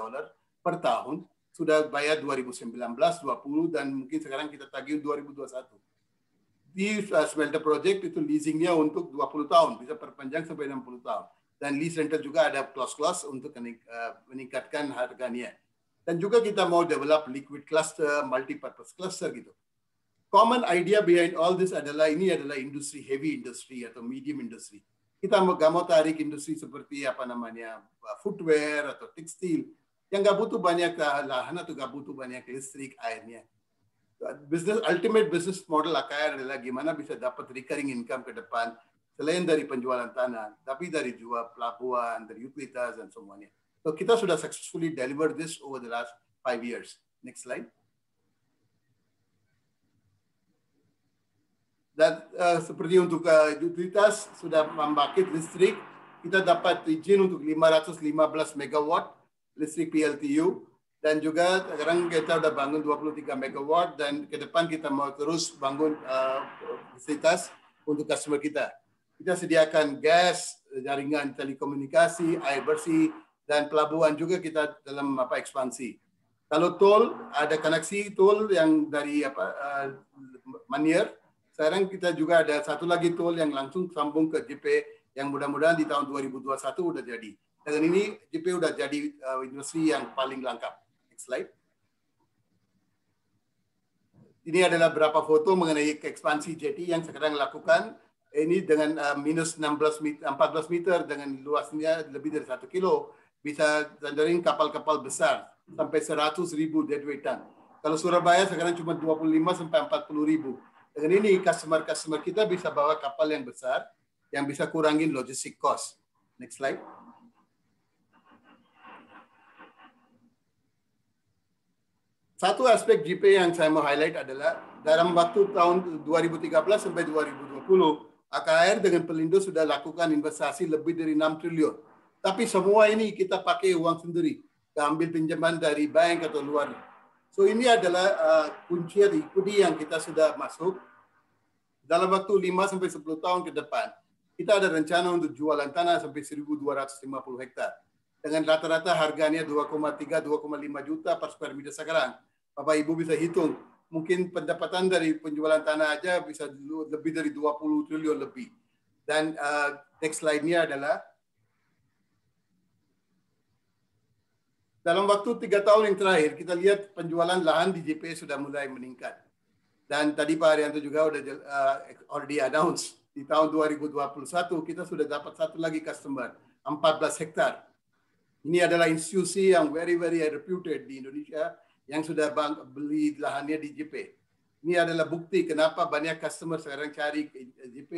per tahun. Sudah bayar 2019, 20, dan mungkin sekarang kita tagih 2021. Di smelter project itu leasingnya untuk 20 tahun, bisa perpanjang sampai 60 tahun. Dan lease rental juga ada clause-clause untuk meningkatkan harganya. Dan juga kita mau develop liquid cluster, multi-purpose cluster gitu. Common idea behind all this adalah ini adalah industri, heavy industry atau medium industry. Kita nggak mau tarik industri seperti apa namanya footwear atau tekstil yang nggak butuh banyak lahan atau nggak butuh banyak listrik airnya. Ultimate business model AKR adalah gimana bisa dapat recurring income ke depan selain dari penjualan tanah, tapi dari jual pelabuhan, dari utilitas dan semuanya. So kita sudah successfully deliver this over the last 5 years. Next slide. Dan seperti untuk utilitas sudah membangkit listrik, kita dapat izin untuk 515 megawatt listrik PLTU, dan juga sekarang kita sudah bangun 23 megawatt, dan ke depan kita mau terus bangun fasilitas untuk customer kita. Kita sediakan gas, jaringan telekomunikasi, air bersih, dan pelabuhan juga kita dalam ekspansi. Kalau tol, ada koneksi tol yang dari Manier. Sekarang kita juga ada satu lagi tol yang langsung sambung ke JP yang mudah-mudahan di tahun 2021 udah jadi. Dengan ini JP udah jadi industri yang paling lengkap. Next slide. Ini adalah beberapa foto mengenai ekspansi JT yang sekarang lakukan. Ini dengan minus 14 meter dengan luasnya lebih dari 1 kilo. Bisa tendering kapal-kapal besar sampai 100.000 deadweight ton. Kalau Surabaya sekarang cuma 25 sampai 40.000. Dengan ini customer kita bisa bawa kapal yang besar yang bisa kurangin logistik cost. Next slide. Satu aspek JP yang saya mau highlight adalah dalam waktu tahun 2013 sampai 2020, AKR dengan Pelindo sudah lakukan investasi lebih dari 6 triliun. Tapi semua ini kita pakai uang sendiri, ambil pinjaman dari bank atau luar. So ini adalah kunci atau equity yang kita sudah masuk dalam waktu 5 sampai 10 tahun ke depan. Kita ada rencana untuk jualan tanah sampai 1.250 hektar. Dengan rata-rata harganya 2,3, 2,5 juta per square meter sekarang. Bapak Ibu bisa hitung, mungkin pendapatan dari penjualan tanah aja bisa lebih dari 20 triliun lebih. Dan next slide-nya adalah dalam waktu 3 tahun yang terakhir, kita lihat penjualan lahan di JP sudah mulai meningkat. Dan tadi Pak Arianto juga sudah already announce, di tahun 2021 kita sudah dapat satu lagi customer, 14 hektar. Ini adalah institusi yang very reputed di Indonesia yang sudah beli lahannya di JP. Ini adalah bukti kenapa banyak customer sekarang cari JP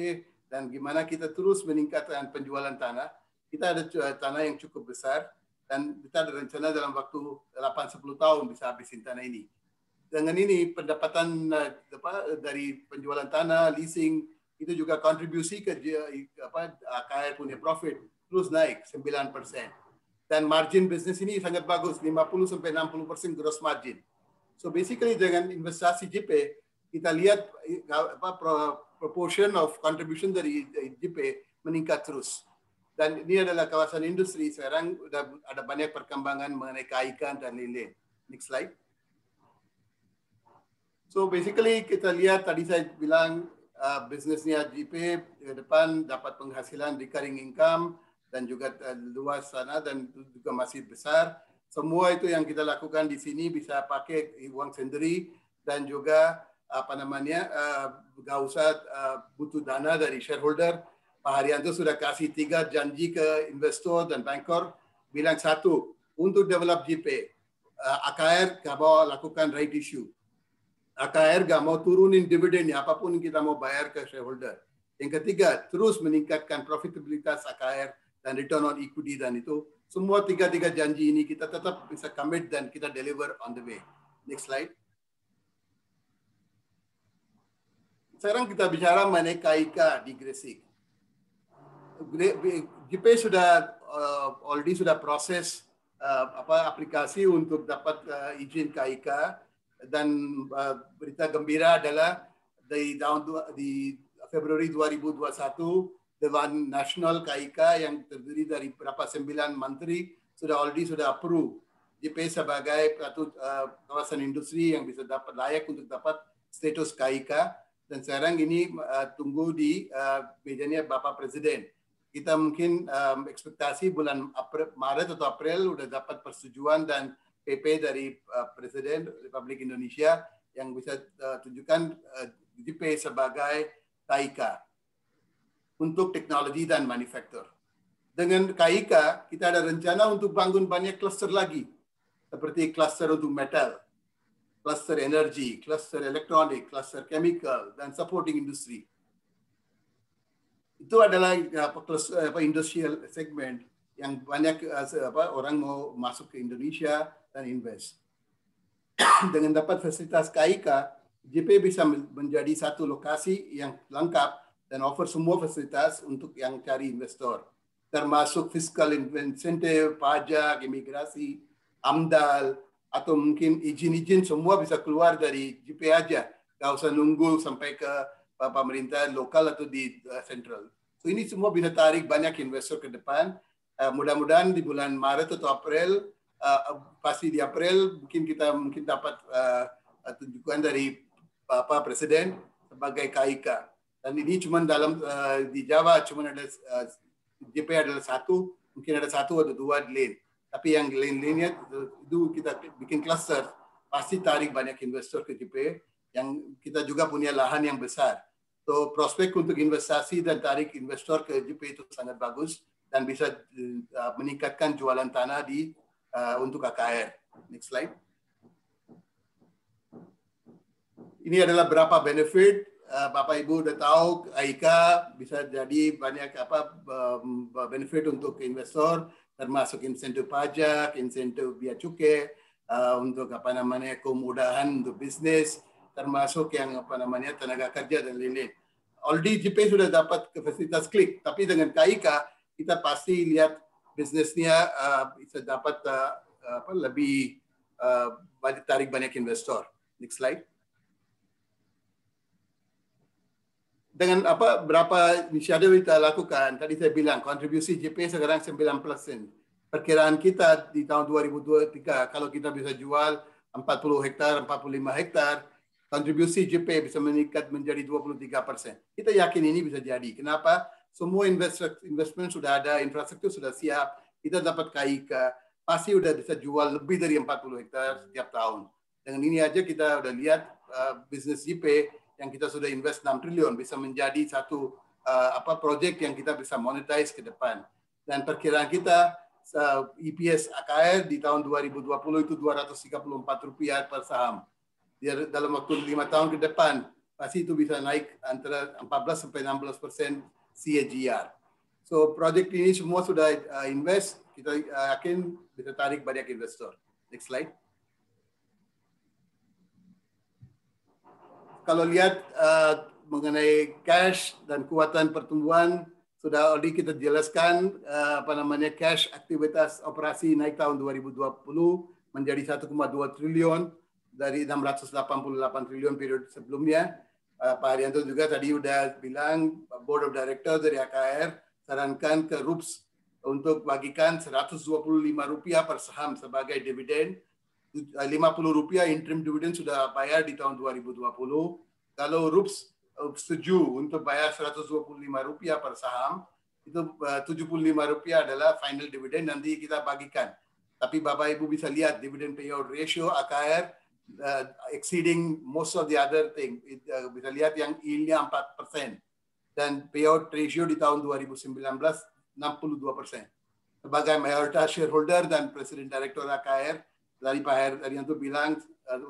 dan gimana kita terus meningkatkan penjualan tanah. Kita ada tanah yang cukup besar dan kita ada rencana dalam waktu 8-10 tahun bisa habisin tanah ini. Dengan ini pendapatan dari penjualan tanah, leasing, itu juga kontribusi ke AKR punya profit terus naik 9%. Dan margin bisnis ini sangat bagus, 50-60% gross margin. So basically dengan investasi JP, kita lihat proportion of contribution dari JP meningkat terus. Dan ini adalah kawasan industri, sekarang sudah ada banyak perkembangan mengenai KIK dan lain-lain. Next slide. So basically kita lihat tadi saya bilang bisnisnya JP ke depan dapat penghasilan recurring income dan juga luas sana dan juga masih besar. Semua itu yang kita lakukan di sini bisa pakai uang sendiri dan juga nggak usah butuh dana dari shareholder. Pak Haryanto sudah kasih 3 janji ke investor dan bankor, bilang 1, untuk develop JP, AKR nggak mau lakukan right issue. AKR nggak mau turunin dividennya, apapun kita mau bayar ke shareholder. Yang ketiga, terus meningkatkan profitabilitas AKR dan return on equity dan itu. Semua 3 janji ini kita tetap bisa commit dan kita deliver on the way. Next slide. Sekarang kita bicara mengenai KIK di Gresik. JP sudah already sudah proses aplikasi untuk dapat izin KIK dan berita gembira adalah di Februari 2021 Dewan Nasional KIK yang terdiri dari berapa 9 menteri sudah approve JP sebagai kawasan industri yang bisa dapat layak untuk dapat status KIK dan sekarang ini tunggu di mejanya Bapak Presiden. Kita mungkin ekspektasi bulan Maret atau April sudah dapat persetujuan dan PP dari Presiden Republik Indonesia yang bisa tunjukkan JP sebagai KIK untuk teknologi dan manufaktur. Dengan KIK, kita ada rencana untuk bangun banyak kluster lagi, seperti kluster untuk metal, kluster energi, kluster elektronik, kluster chemical, dan supporting industry. Itu adalah industrial segment yang banyak orang mau masuk ke Indonesia dan invest. Dengan dapat fasilitas KIK, JP bisa menjadi satu lokasi yang lengkap dan offer semua fasilitas untuk yang cari investor, termasuk fiscal incentive, pajak, imigrasi, AMDAL, atau mungkin izin-izin semua bisa keluar dari JP aja, nggak usah nunggu sampai ke pemerintah lokal atau di central. So ini semua bisa tarik banyak investor ke depan. Mudah-mudahan di bulan Maret atau April, pasti di April kita mungkin dapat tunjukkan dari Bapak Presiden sebagai KIK. Dan ini cuma di Jawa cuma ada JP adalah 1, mungkin ada 1 atau 2 lain. Tapi yang lain-lainnya itu kita bikin cluster, pasti tarik banyak investor ke JP. Yang kita juga punya lahan yang besar. So prospek untuk investasi dan tarik investor ke JP itu sangat bagus dan bisa meningkatkan jualan tanah untuk AKR. Next slide. Ini adalah berapa benefit. Bapak Ibu udah tahu KIK bisa jadi banyak benefit untuk investor, termasuk insentif pajak, insentif biaya cukai, untuk kemudahan untuk bisnis, termasuk yang tenaga kerja dan lain-lain. Already JP sudah dapat fasilitas klik, tapi dengan KIK kita pasti lihat bisnisnya bisa dapat lebih tarik banyak investor. Next slide. Dengan berapa inisiatif kita lakukan, tadi saya bilang kontribusi JP sekarang 9%. Perkiraan kita di tahun 2023 kalau kita bisa jual 40 hektar, 45 hektar, kontribusi JP bisa meningkat menjadi 23%. Kita yakin ini bisa jadi. Kenapa? Semua investment sudah ada, infrastruktur sudah siap, kita dapat KIK, pasti sudah bisa jual lebih dari 40 hektar setiap tahun. Dengan ini aja kita udah lihat bisnis JP yang kita sudah invest 6 triliun bisa menjadi satu project yang kita bisa monetize ke depan. Dan perkiraan kita EPS AKR di tahun 2020 itu Rp234 per saham. Dalam waktu 5 tahun ke depan pasti itu bisa naik antara 14-16% CAGR. So project ini semua sudah invest, kita yakin bisa tarik banyak investor. Next slide. Kalau lihat mengenai cash dan kekuatan pertumbuhan, sudah already kita jelaskan cash aktivitas operasi naik tahun 2020 menjadi 1,2 triliun dari 688 triliun periode sebelumnya. Pak Haryanto juga tadi udah bilang Board of Director dari AKR sarankan ke RUPS untuk bagikan Rp125 per saham sebagai dividen. Rp50 interim dividend sudah bayar di tahun 2020. Kalau RUPS setuju untuk bayar Rp125 per saham, itu Rp75 adalah final dividend nanti kita bagikan. Tapi Bapak Ibu bisa lihat dividend payout ratio AKR exceeding most of the other thing. Bisa lihat yang yield-nya 4% dan payout ratio di tahun 2019 62%. Sebagai mayoritas shareholder dan Presiden Direktur AKR, dari Pak Haryanto bilang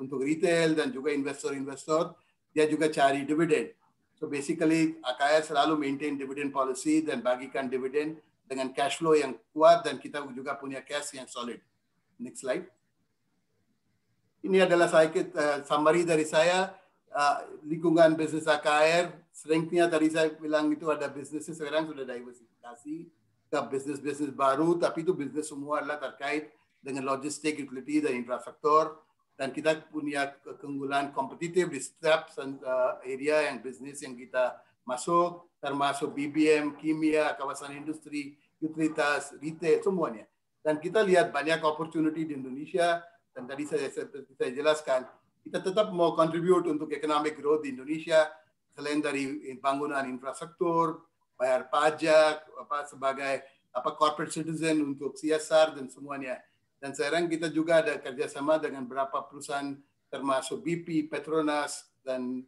untuk retail dan juga investor-investor, dia juga cari dividen. So basically AKR selalu maintain dividend policy dan bagikan dividen dengan cash flow yang kuat dan kita juga punya cash yang solid. Next slide. Ini adalah sedikit summary dari saya. Lingkungan bisnis AKR, strength-nya tadi saya bilang itu ada bisnisnya sekarang sudah diversifikasi ke bisnis-bisnis baru, tapi itu bisnis semua adalah terkait dengan logistik, utility, dan infrastruktur. Dan kita punya keunggulan kompetitif di setiap area yang bisnis yang kita masuk, termasuk BBM, kimia, kawasan industri, utilitas, retail, semuanya. Dan kita lihat banyak opportunity di Indonesia, dan tadi saya jelaskan, kita tetap mau contribute untuk economic growth di Indonesia, selain dari bangunan infrastruktur, bayar pajak, sebagai corporate citizen untuk CSR dan semuanya. Dan sekarang kita juga ada kerjasama dengan beberapa perusahaan termasuk BP, Petronas, dan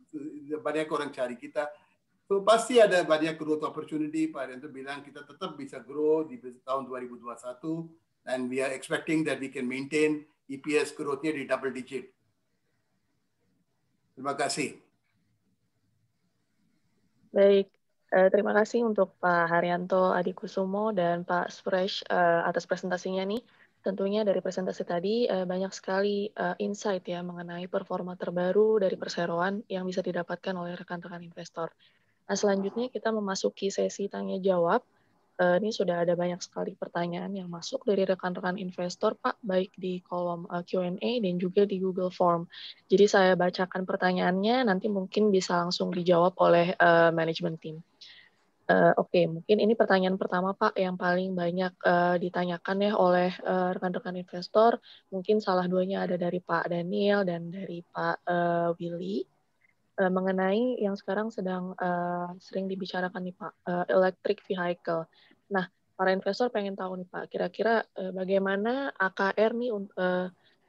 banyak orang cari kita. So, pasti ada banyak growth opportunity. Pak Haryanto bilang kita tetap bisa grow di tahun 2021 and we are expecting that we can maintain EPS growth-nya di double digit. Terima kasih. Baik, terima kasih untuk Pak Haryanto Adikusumo dan Pak Suresh atas presentasinya nih. Tentunya dari presentasi tadi banyak sekali insight ya mengenai performa terbaru dari perseroan yang bisa didapatkan oleh rekan-rekan investor. Nah, selanjutnya kita memasuki sesi tanya jawab. Ini sudah ada banyak sekali pertanyaan yang masuk dari rekan-rekan investor, Pak, baik di kolom Q&A dan juga di Google Form. Jadi saya bacakan pertanyaannya, nanti mungkin bisa langsung dijawab oleh manajemen tim. Oke, mungkin ini pertanyaan pertama, Pak, yang paling banyak ditanyakan ya oleh rekan-rekan investor. Mungkin salah duanya ada dari Pak Daniel dan dari Pak Willy. Mengenai yang sekarang sedang sering dibicarakan nih Pak, electric vehicle. Nah, para investor pengen tahu nih Pak, kira-kira bagaimana AKR nih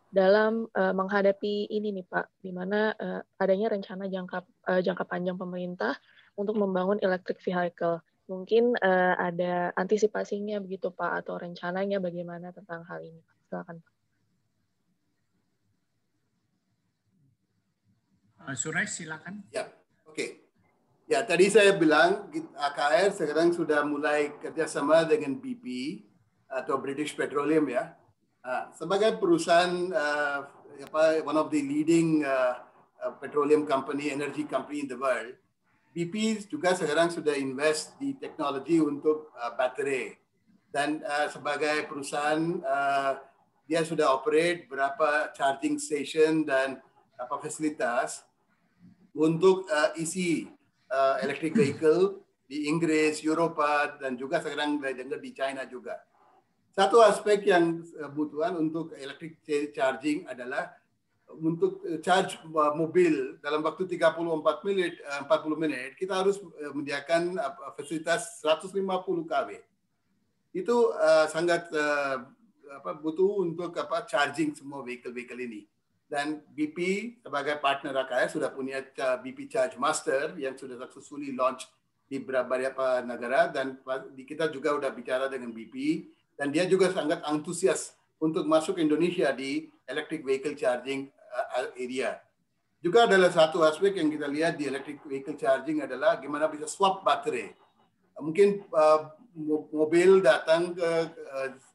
dalam menghadapi ini nih Pak, di mana adanya rencana jangka panjang pemerintah untuk membangun electric vehicle. Mungkin ada antisipasinya begitu Pak, atau rencananya bagaimana tentang hal ini Pak? Silakan Pak. Suresh, silakan. Ya, oke. Ya, tadi saya bilang AKR sekarang sudah mulai kerjasama dengan BP atau British Petroleum ya. Sebagai perusahaan one of the leading petroleum company, energy company in the world, BP juga sekarang sudah invest di teknologi untuk baterai. Dan sebagai perusahaan dia sudah operate berapa charging station dan fasilitas untuk isi electric vehicle di Inggris, Eropa, dan juga sekarang di China juga. Satu aspek yang kebutuhan untuk electric charging adalah untuk charge mobil dalam waktu 40 menit, kita harus menyediakan fasilitas 150 kW. Itu sangat butuh untuk charging semua vehicle ini. Dan BP sebagai partner AKR sudah punya BP Charge Master yang sudah successfully launch di beberapa negara, dan kita juga sudah bicara dengan BP, dan dia juga sangat antusias untuk masuk ke Indonesia di electric vehicle charging area. Juga adalah satu aspek yang kita lihat di electric vehicle charging adalah gimana bisa swap baterai. mungkin mobil datang ke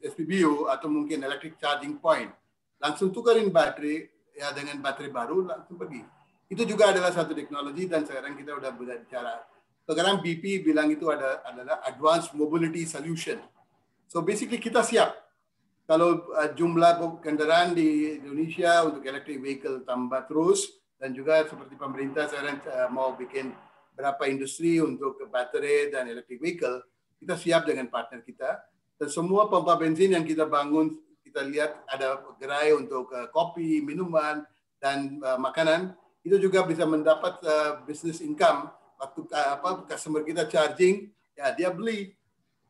SPBU atau mungkin electric charging point, langsung tukarin baterai ya dengan baterai baru langsung pergi. Itu juga adalah satu teknologi dan sekarang kita udah bicara. Sekarang BP bilang itu adalah advanced mobility solution. So basically kita siap. Kalau jumlah kendaraan di Indonesia untuk electric vehicle tambah terus dan juga seperti pemerintah sekarang mau bikin berapa industri untuk baterai dan electric vehicle, kita siap dengan partner kita. Dan semua pompa bensin yang kita bangun, kita lihat ada gerai untuk kopi, minuman, dan makanan, itu juga bisa mendapat business income. Waktu customer kita charging, ya dia beli.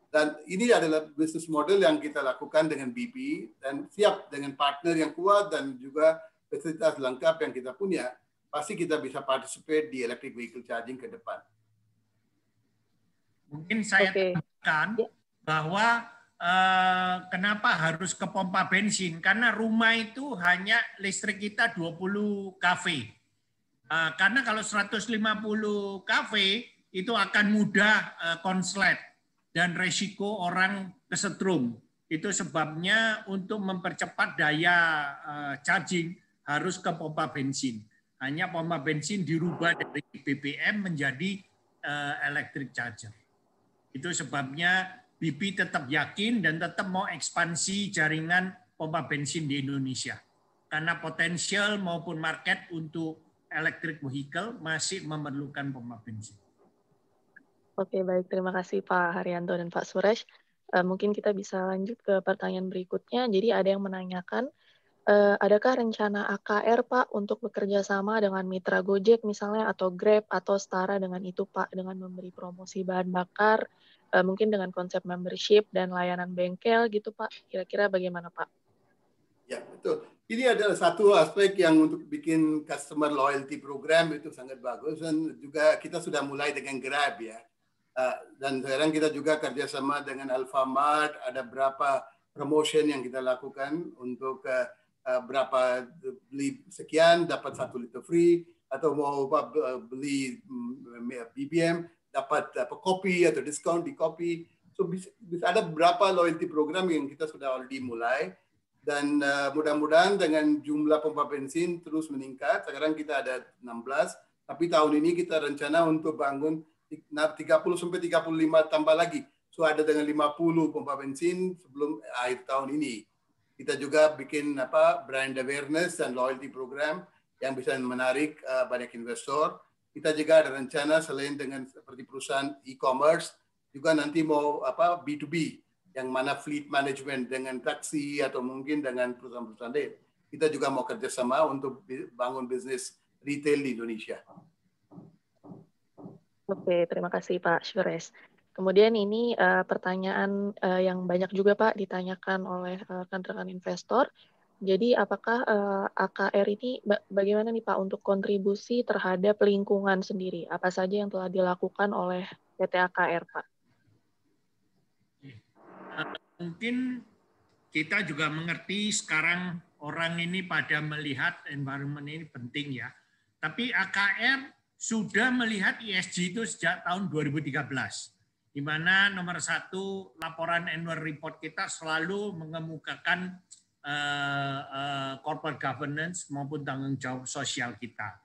Dan ini adalah business model yang kita lakukan dengan BP dan siap dengan partner yang kuat dan juga fasilitas lengkap yang kita punya, pasti kita bisa participate di electric vehicle charging ke depan. Mungkin saya tambahkan bahwa kenapa harus ke pompa bensin? Karena rumah itu hanya listrik kita 20 kW. Karena kalau 150 kW itu akan mudah konslet dan resiko orang kesetrum. Itu sebabnya untuk mempercepat daya charging harus ke pompa bensin. Hanya pompa bensin dirubah dari BBM menjadi electric charger. Itu sebabnya BP tetap yakin dan tetap mau ekspansi jaringan pompa bensin di Indonesia. Karena potensial maupun market untuk electric vehicle masih memerlukan pompa bensin. Oke, baik. Terima kasih Pak Haryanto dan Pak Suresh. Mungkin kita bisa lanjut ke pertanyaan berikutnya. Jadi ada yang menanyakan, adakah rencana AKR Pak untuk bekerja sama dengan mitra Gojek misalnya atau Grab atau setara dengan itu Pak, dengan memberi promosi bahan bakar, mungkin dengan konsep membership dan layanan bengkel gitu Pak. Kira-kira bagaimana Pak? Ya, betul. Ini adalah satu aspek yang untuk bikin customer loyalty program itu sangat bagus dan juga kita sudah mulai dengan Grab ya. Dan sekarang kita juga kerjasama dengan Alfamart, ada berapa promotion yang kita lakukan untuk berapa beli sekian dapat 1 liter free atau mau beli BBM dapat kopi atau diskon di kopi. So bisa ada beberapa loyalty program yang kita sudah already mulai dan mudah-mudahan dengan jumlah pompa bensin terus meningkat. Sekarang kita ada 16, tapi tahun ini kita rencana untuk bangun 30 sampai 35 tambah lagi. So ada dengan 50 pompa bensin sebelum akhir tahun ini. Kita juga bikin brand awareness dan loyalty program yang bisa menarik banyak investor. Kita juga ada rencana selain dengan seperti perusahaan e-commerce, juga nanti mau B2B yang mana fleet management dengan taksi atau mungkin dengan perusahaan-perusahaan lain. Kita juga mau kerjasama untuk bangun bisnis retail di Indonesia. Oke, terima kasih Pak Suresh. Kemudian ini pertanyaan yang banyak juga Pak ditanyakan oleh rekan-rekan investor. Jadi apakah AKR ini bagaimana nih Pak untuk kontribusi terhadap lingkungan sendiri? Apa saja yang telah dilakukan oleh PT AKR Pak? Mungkin kita juga mengerti sekarang orang ini pada melihat environment ini penting ya. Tapi AKR sudah melihat ESG itu sejak tahun 2013, di mana nomor 1 laporan annual report kita selalu mengemukakan corporate governance maupun tanggung jawab sosial kita.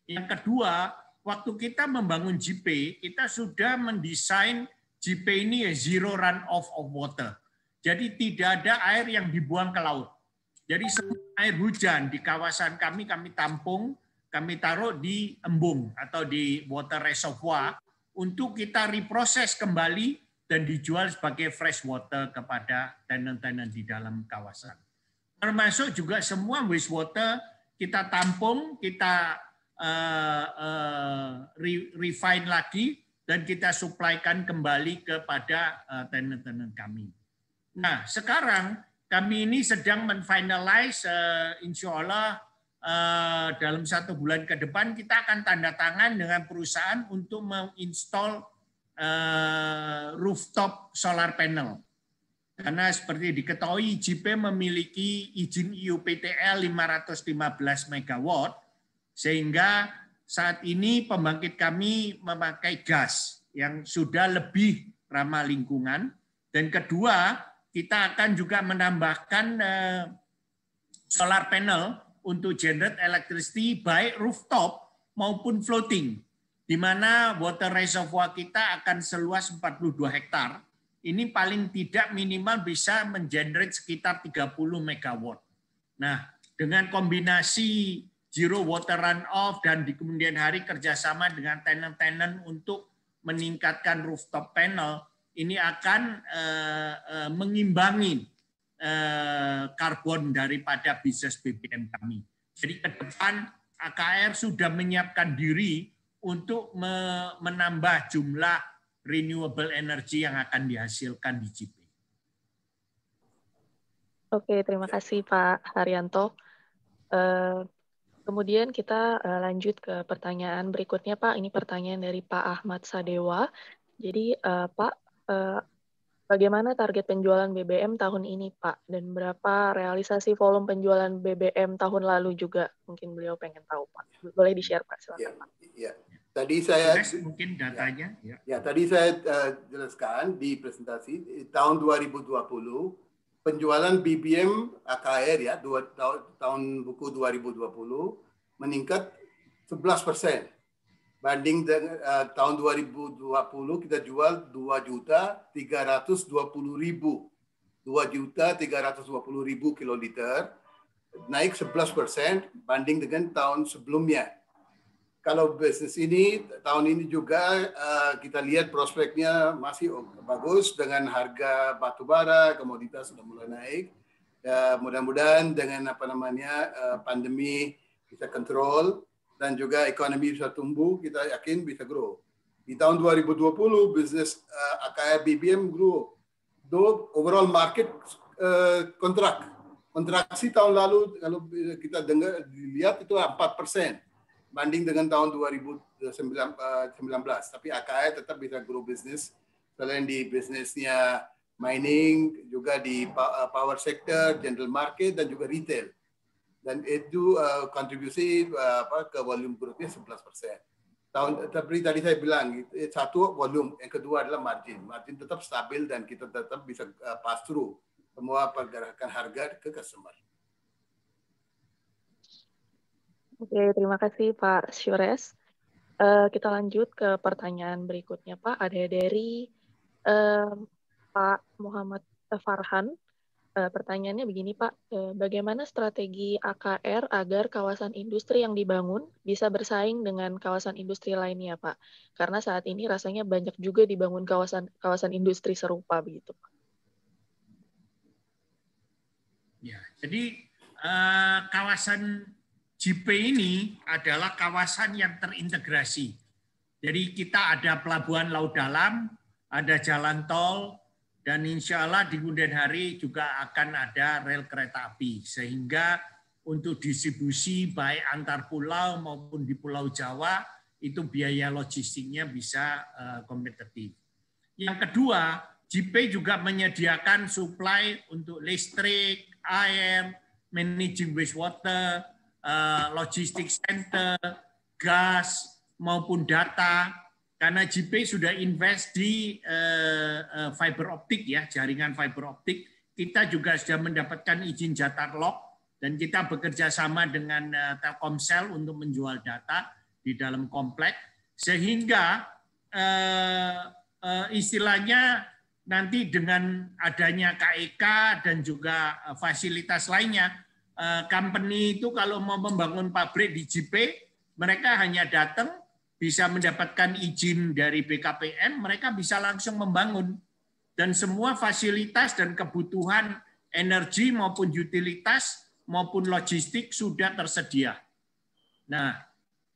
Yang kedua, waktu kita membangun JP, kita sudah mendesain JP ini zero runoff of water. Jadi tidak ada air yang dibuang ke laut. Jadi semua air hujan di kawasan kami tampung, kami taruh di embung atau di water reservoir untuk kita reproses kembali dan dijual sebagai fresh water kepada tenant-tenant di dalam kawasan. Termasuk juga semua wastewater kita tampung, kita refine lagi dan kita suplaikan kembali kepada tenant-tenant kami. Nah, sekarang kami ini sedang menfinalize insya Allah dalam 1 bulan ke depan kita akan tanda tangan dengan perusahaan untuk menginstall rooftop solar panel. Karena seperti diketahui JP memiliki izin IUPTL 515 MW sehingga saat ini pembangkit kami memakai gas yang sudah lebih ramah lingkungan. Dan kedua, kita akan juga menambahkan solar panel untuk generate electricity baik rooftop maupun floating, di mana water reservoir kita akan seluas 42 hektar. Ini paling tidak minimal bisa mengenerate sekitar 30 megawatt. Nah, dengan kombinasi zero water runoff dan di kemudian hari kerjasama dengan tenant-tenant untuk meningkatkan rooftop panel, ini akan mengimbangi karbon daripada bisnis BBM kami. Jadi ke depan AKR sudah menyiapkan diri untuk menambah jumlah renewable energy yang akan dihasilkan di JIPE. Oke, terima kasih Pak Haryanto. Kemudian kita lanjut ke pertanyaan berikutnya, Pak. Ini pertanyaan dari Pak Ahmad Sadewa. Jadi, Pak, bagaimana target penjualan BBM tahun ini, Pak? Dan berapa realisasi volume penjualan BBM tahun lalu juga? Mungkin beliau pengen tahu, Pak. Boleh di-share, Pak? Silakan, Pak. Ya. Tadi saya mungkin datanya. Ya, tadi saya jelaskan di presentasi tahun 2020 penjualan BBM AKR ya tahun buku 2020 meningkat 11%. Banding dengan tahun 2020 kita jual 2.320.000 kiloliter, naik 11% banding dengan tahun sebelumnya. Kalau bisnis ini tahun ini juga kita lihat prospeknya masih bagus dengan harga batu bara, komoditas sudah mulai naik. Mudah-mudahan dengan pandemi bisa kontrol dan juga ekonomi bisa tumbuh, kita yakin bisa grow. Di tahun 2020 bisnis AKR BBM grow. Though overall market kontraksi tahun lalu kalau kita lihat itu 4%. Banding dengan tahun 2019, tapi AKR tetap bisa grow bisnis selain di bisnisnya mining, juga di power sector, general market dan juga retail. Dan itu kontribusi ke volume growth-nya 11%. Tapi tadi saya bilang satu volume, yang kedua adalah margin. Margin tetap stabil dan kita tetap bisa pass through semua pergerakan harga ke customer. Oke, terima kasih Pak Syures. Kita lanjut ke pertanyaan berikutnya, Pak. Ada dari Pak Muhammad Farhan. Pertanyaannya begini, Pak. Bagaimana strategi AKR agar kawasan industri yang dibangun bisa bersaing dengan kawasan industri lainnya, Pak? Karena saat ini rasanya banyak juga dibangun kawasan industri serupa, begitu, Pak. Ya, jadi kawasan JIPE ini adalah kawasan yang terintegrasi. Jadi kita ada pelabuhan laut dalam, ada jalan tol, dan insya Allah di kemudian hari juga akan ada rel kereta api. Sehingga untuk distribusi baik antar pulau maupun di Pulau Jawa, itu biaya logistiknya bisa kompetitif. Yang kedua, JIPE juga menyediakan supply untuk listrik, air, managing wastewater, logistik center, gas, maupun data, karena JIPE sudah invest di fiber optik ya, jaringan fiber optik. Kita juga sudah mendapatkan izin Jatar Lock dan kita bekerja sama dengan Telkomsel untuk menjual data di dalam komplek, sehingga istilahnya nanti dengan adanya KEK dan juga fasilitas lainnya, company itu kalau mau membangun pabrik di JIPE, mereka hanya datang, bisa mendapatkan izin dari BKPM, mereka bisa langsung membangun. Dan semua fasilitas dan kebutuhan energi maupun utilitas maupun logistik sudah tersedia. Nah,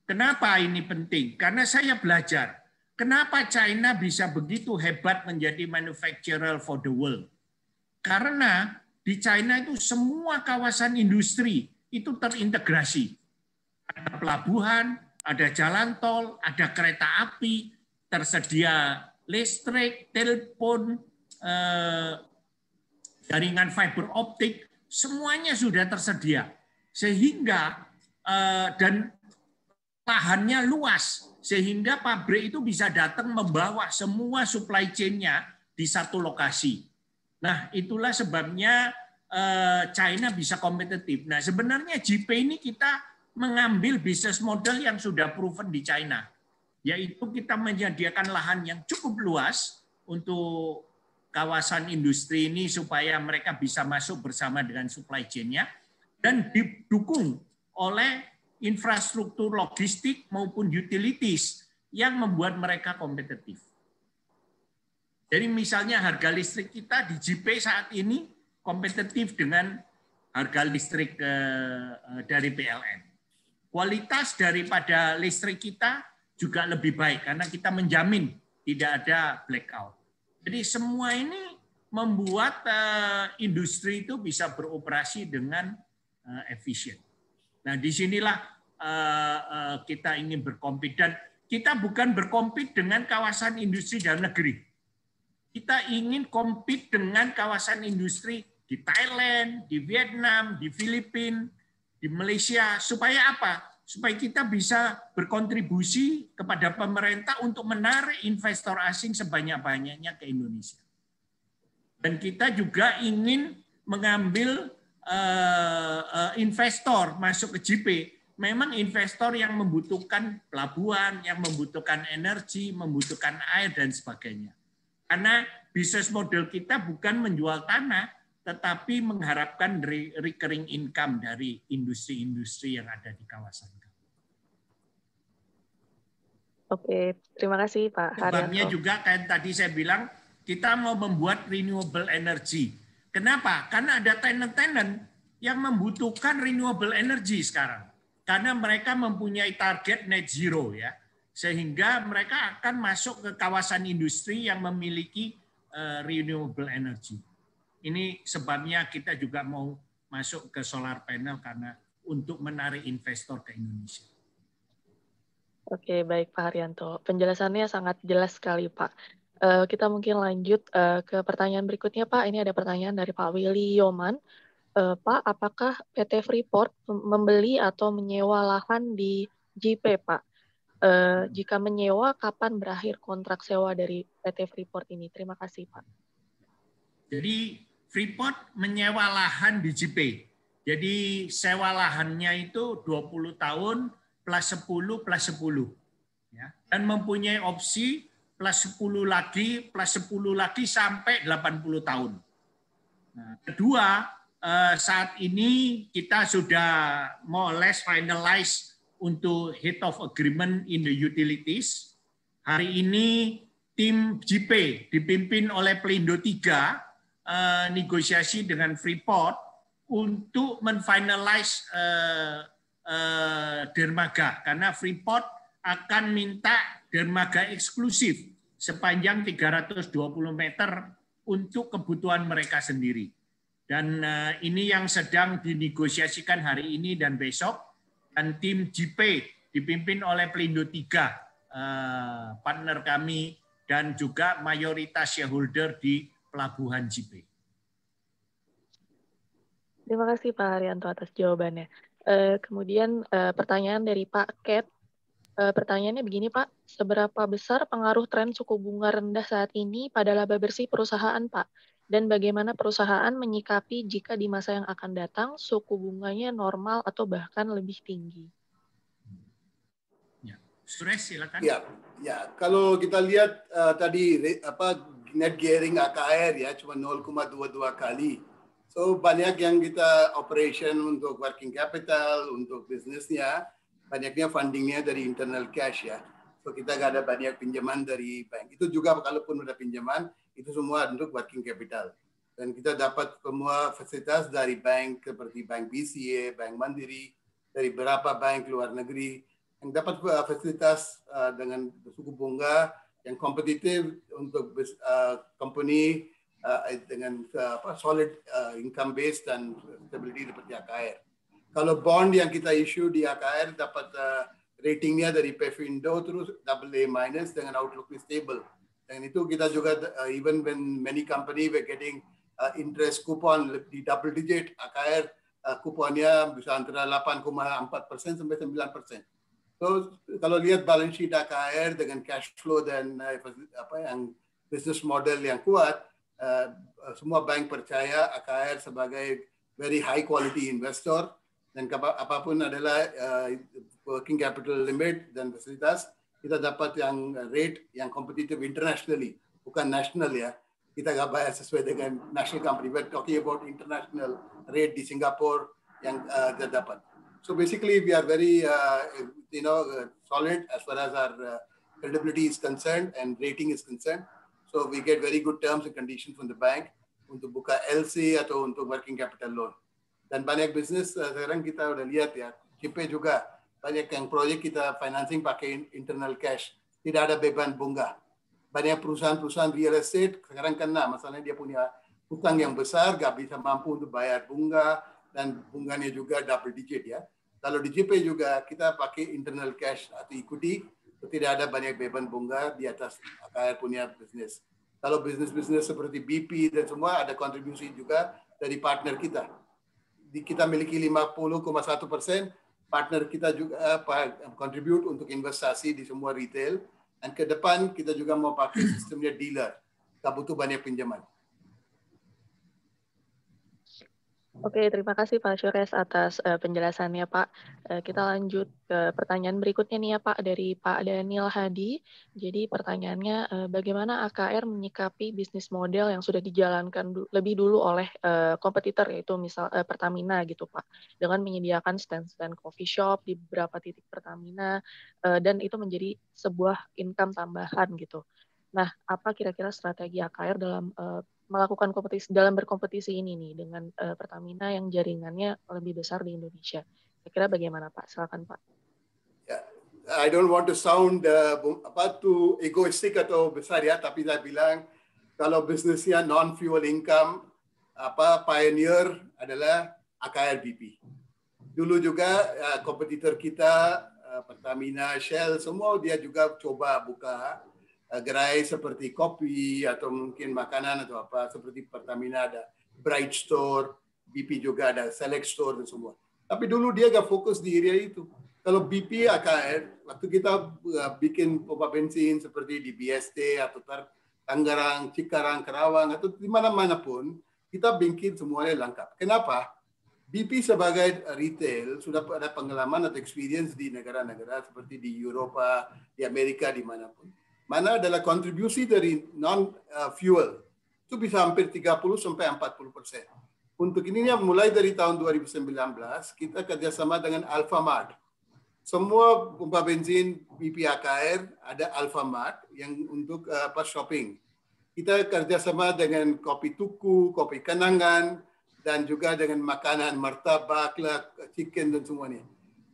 kenapa ini penting? Karena saya belajar, kenapa China bisa begitu hebat menjadi manufacturer for the world? Karena di China itu semua kawasan industri itu terintegrasi. Ada pelabuhan, ada jalan tol, ada kereta api, tersedia listrik, telepon, jaringan fiber optik, semuanya sudah tersedia. Sehingga dan lahannya luas sehingga pabrik itu bisa datang membawa semua supply chain-nya di satu lokasi. Nah, itulah sebabnya China bisa kompetitif. Nah, sebenarnya JP ini kita mengambil bisnis model yang sudah proven di China, yaitu kita menyediakan lahan yang cukup luas untuk kawasan industri ini supaya mereka bisa masuk bersama dengan supply chain-nya dan didukung oleh infrastruktur logistik maupun utilities yang membuat mereka kompetitif. Jadi misalnya harga listrik kita di JP saat ini kompetitif dengan harga listrik dari PLN. Kualitas daripada listrik kita juga lebih baik karena kita menjamin tidak ada blackout. Jadi semua ini membuat industri itu bisa beroperasi dengan efisien. Nah, disinilah kita ingin berkompet dan kita bukan berkompet dengan kawasan industri dalam negeri. Kita ingin kompet dengan kawasan industri di Thailand, di Vietnam, di Filipina, di Malaysia. Supaya apa? Supaya kita bisa berkontribusi kepada pemerintah untuk menarik investor asing sebanyak-banyaknya ke Indonesia. Dan kita juga ingin mengambil investor masuk ke JP, memang investor yang membutuhkan pelabuhan, yang membutuhkan energi, membutuhkan air, dan sebagainya. Karena bisnis model kita bukan menjual tanah, tetapi mengharapkan recurring income dari industri-industri yang ada di kawasan kami. Oke, terima kasih Pak Haryanto. Sebabnya juga kayak tadi saya bilang, kita mau membuat renewable energy. Kenapa? Karena ada tenant-tenant yang membutuhkan renewable energy sekarang. Karena mereka mempunyai target net zero ya. Sehingga mereka akan masuk ke kawasan industri yang memiliki renewable energy. Ini sebabnya kita juga mau masuk ke solar panel karena untuk menarik investor ke Indonesia. Oke, baik Pak Haryanto. Penjelasannya sangat jelas sekali Pak. Kita mungkin lanjut ke pertanyaan berikutnya Pak. Ini ada pertanyaan dari Pak Willy Yoman. Pak, apakah PT Freeport membeli atau menyewa lahan di JP Pak? Jika menyewa, kapan berakhir kontrak sewa dari PT Freeport ini? Terima kasih Pak. Jadi Freeport menyewa lahan di JP. Jadi sewa lahannya itu 20 tahun plus 10 plus 10. Ya. Dan mempunyai opsi plus 10 lagi, plus 10 lagi sampai 80 tahun. Nah, kedua, saat ini kita sudah more or less finalize untuk head of agreement in the utilities. Hari ini tim JP dipimpin oleh Pelindo 3 negosiasi dengan Freeport untuk menfinalize dermaga karena Freeport akan minta dermaga eksklusif sepanjang 320 meter untuk kebutuhan mereka sendiri. Dan ini yang sedang dinegosiasikan hari ini dan besok. Dan tim JP dipimpin oleh Pelindo 3, partner kami, dan juga mayoritas shareholder di Pelabuhan JP. Terima kasih Pak Haryanto atas jawabannya. Kemudian pertanyaan dari Pak Ket. Pertanyaannya begini Pak, seberapa besar pengaruh tren suku bunga rendah saat ini pada laba bersih perusahaan Pak? Dan bagaimana perusahaan menyikapi jika di masa yang akan datang suku bunganya normal atau bahkan lebih tinggi? Ya, Suresh silakan. Ya, kalau kita lihat tadi net gearing AKR ya cuma 0,22 kali. So banyak yang kita operation untuk working capital, untuk bisnisnya. Banyaknya fundingnya dari internal cash ya. So kita nggak ada banyak pinjaman dari bank. Itu juga kalaupun udah pinjaman, itu semua untuk working capital. Dan kita dapat semua fasilitas dari bank seperti Bank BCA, Bank Mandiri, dari beberapa bank luar negeri. Yang dapat fasilitas dengan suku bunga yang kompetitif untuk company dengan solid income base dan stability seperti AKR. Kalau bond yang kita issue di AKR dapat ratingnya dari Pevindo terus AA- dengan outlook stable. Dan itu kita juga even when many company were getting interest coupon di double digit, AKR kuponnya bisa antara 8,4% sampai 9%. So kalau lihat balance sheet AKR dengan cash flow dan yang business model yang kuat, semua bank percaya AKR sebagai very high quality investor, dan apapun adalah working capital limit dan fasilitas, kita dapat yang rate yang kompetitif internationally, bukan national ya. Kita nggak bayar sesuai dengan national company. We're talking about international rate di Singapore yang kita dapat. So basically, we are very solid as far as our credibility is concerned and rating is concerned. So we get very good terms and conditions from the bank untuk buka LC atau untuk working capital loan. Dan banyak bisnis sekarang kita udah lihat ya, CP juga banyak yang proyek kita financing pakai internal cash, tidak ada beban bunga. Banyak perusahaan-perusahaan real estate sekarang kena masalahnya dia punya hutang yang besar, nggak bisa mampu untuk bayar bunga, dan bunganya juga double digit ya. Kalau di JP juga kita pakai internal cash atau equity, tidak ada banyak beban bunga di atas AKR punya bisnis. Kalau bisnis-bisnis seperti BP dan semua ada kontribusi juga dari partner kita. Kita miliki 50,1%, partner kita juga contribute untuk investasi di semua retail, dan ke depan kita juga mau pakai sistemnya dealer, tak butuh banyak pinjaman. Oke, terima kasih Pak Suresh atas penjelasannya Pak. Kita lanjut ke pertanyaan berikutnya nih ya Pak, dari Pak Daniel Hadi. Jadi pertanyaannya, bagaimana AKR menyikapi bisnis model yang sudah dijalankan lebih dulu oleh kompetitor, yaitu misal Pertamina gitu Pak, dengan menyediakan stand-stand coffee shop di beberapa titik Pertamina, dan itu menjadi sebuah income tambahan gitu. Nah, apa kira-kira strategi AKR dalam melakukan kompetisi, dalam berkompetisi ini nih dengan Pertamina yang jaringannya lebih besar di Indonesia? Kira-kira bagaimana Pak? Silakan Pak. Yeah. I don't want to sound too egoistic atau besar ya, tapi saya bilang kalau bisnisnya non-fuel income, pioneer adalah AKR BP. Dulu juga kompetitor kita Pertamina, Shell, semua dia juga coba buka gerai seperti kopi atau mungkin makanan atau apa, seperti Pertamina ada Bright Store, BP juga ada Select Store dan semua. Tapi dulu dia gak fokus di area itu. Kalau BP AKR, waktu kita bikin pompa bensin seperti di BST atau Tangerang, Cikarang, Kerawang atau di mana-mana pun, kita bikin semuanya lengkap. Kenapa? BP sebagai retail sudah ada pengalaman atau experience di negara-negara seperti di Eropa, di Amerika, dimanapun. Mana adalah kontribusi dari non-fuel itu bisa hampir 30-40%. Untuk ininya mulai dari tahun 2019 kita kerjasama dengan Alfamart. Semua pompa bensin BP AKR ada Alfamart yang untuk shopping. Kita kerjasama dengan Kopi Tuku, Kopi Kenangan, dan juga dengan makanan martabak, chicken dan semuanya.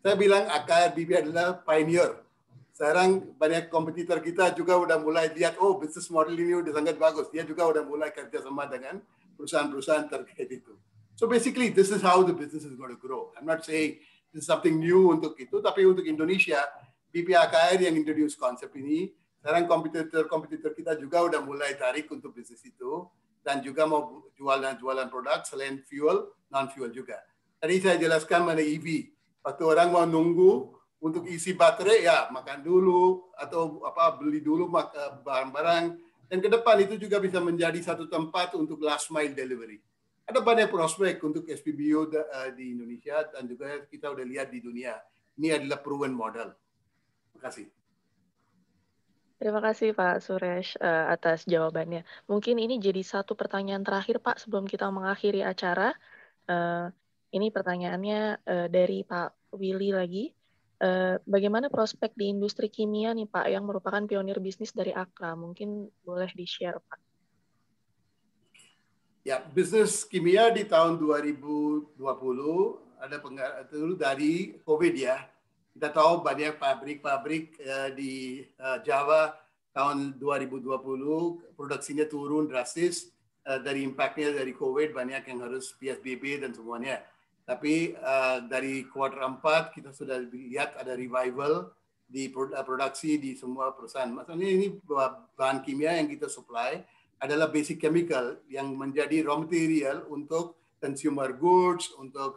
Saya bilang AKR BP adalah pioneer. Sekarang banyak kompetitor kita juga udah mulai lihat, oh bisnis model ini udah sangat bagus. Dia juga udah mulai kerjasama dengan perusahaan-perusahaan terkait itu. So basically, this is how the business is going to grow. I'm not saying this is something new untuk itu, tapi untuk Indonesia, BP AKR yang introduce konsep ini. Sekarang kompetitor kita juga udah mulai tarik untuk bisnis itu, dan juga mau jualan produk selain fuel, non-fuel juga. Tadi saya jelaskan mengenai EV. Waktu orang mau nunggu untuk isi baterai, ya makan dulu atau beli dulu barang-barang, dan ke depan itu juga bisa menjadi satu tempat untuk last mile delivery. Ada banyak prospek untuk SPBU di Indonesia, dan juga kita udah lihat di dunia. Ini adalah proven model. Terima kasih. Terima kasih Pak Suresh atas jawabannya. Mungkin ini jadi satu pertanyaan terakhir Pak sebelum kita mengakhiri acara. Ini pertanyaannya dari Pak Willy lagi. Bagaimana prospek di industri kimia nih Pak yang merupakan pionir bisnis dari Akra? Mungkin boleh di-share Pak. Ya, bisnis kimia di tahun 2020 ada pengaruh dari COVID ya. Kita tahu banyak pabrik-pabrik di Jawa tahun 2020 produksinya turun drastis dari impactnya dari COVID, banyak yang harus PSBB dan semuanya. Tapi dari kuartal 4 kita sudah lihat ada revival di produksi di semua perusahaan. Maksudnya ini bahan kimia yang kita supply adalah basic chemical yang menjadi raw material untuk consumer goods, untuk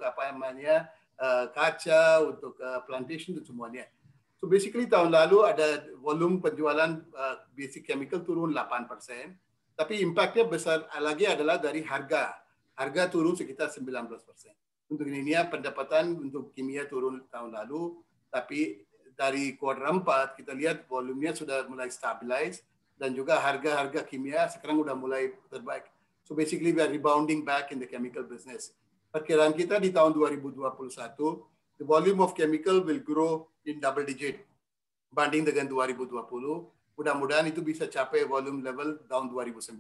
kaca, untuk plantation dan semuanya. So basically tahun lalu ada volume penjualan basic chemical turun 8%, tapi impactnya besar lagi adalah dari harga. Harga turun sekitar 19%. Untuk kimia pendapatan untuk kimia turun tahun lalu, tapi dari kuartal 4 kita lihat volumenya sudah mulai stabilize dan juga harga-harga kimia sekarang sudah mulai terbaik. So basically we are rebounding back in the chemical business. Perkiraan kita di tahun 2021, the volume of chemical will grow in double digit banding dengan 2020. Mudah-mudahan itu bisa capai volume level tahun 2019.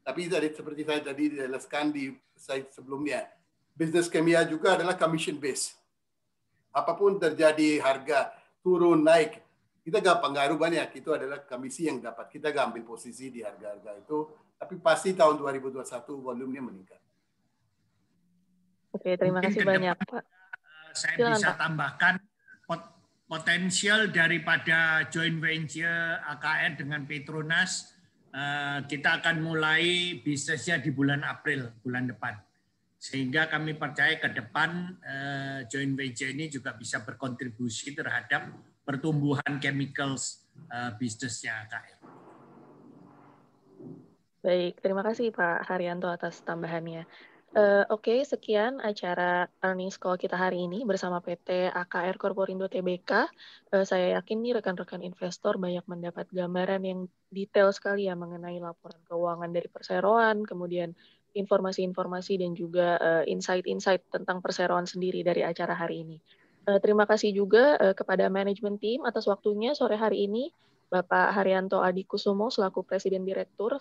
Tapi seperti saya tadi jelaskan di slide sebelumnya, bisnis kimia juga adalah commission base. Apapun terjadi harga turun naik, kita gak pengaruh banyak, itu adalah komisi yang dapat. Kita gak ambil posisi di harga-harga itu, tapi pasti tahun 2021 volumenya meningkat. Oke, terima kasih banyak Pak. Saya Silakan, bisa Pak. tambahkan potensial daripada joint venture AKR dengan Petronas, kita akan mulai bisnisnya di bulan April, bulan depan. Sehingga kami percaya ke depan joint venture ini juga bisa berkontribusi terhadap pertumbuhan chemicals bisnisnya AKR. Baik, terima kasih Pak Haryanto atas tambahannya. Oke, sekian acara earnings call kita hari ini bersama PT AKR Korporindo Tbk. Saya yakin nih rekan-rekan investor banyak mendapat gambaran yang detail sekali ya mengenai laporan keuangan dari perseroan, kemudian informasi-informasi dan juga insight-insight tentang perseroan sendiri dari acara hari ini. Terima kasih juga kepada manajemen tim atas waktunya sore hari ini. Bapak Haryanto Adikusumo selaku Presiden Direktur.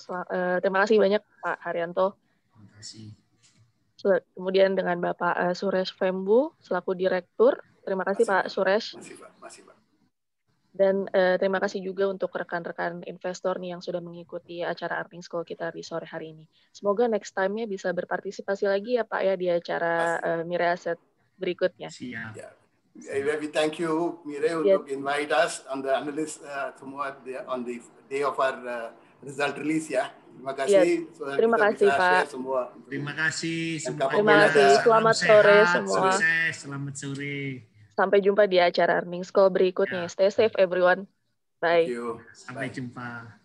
Terima kasih banyak Pak Haryanto. Terima kasih. Kemudian dengan Bapak Suresh Vembu selaku Direktur. Terima kasih Pak Suresh. Masih Pak. Dan terima kasih juga untuk rekan-rekan investor nih yang sudah mengikuti acara earnings call kita di sore hari ini. Semoga next time-nya bisa berpartisipasi lagi ya Pak ya di acara Mirae Asset berikutnya. Siap. Yeah. We thank you, Mirae, untuk invite us on the analyst semua on the day of our result release ya. Terima kasih. Terima kasih Pak. Semua. Terima kasih. Terima kasih. Selamat sore semua. Sukses. Selamat sore. Sampai jumpa di acara earnings call berikutnya. Stay safe everyone. Bye. Thank you. Sampai jumpa.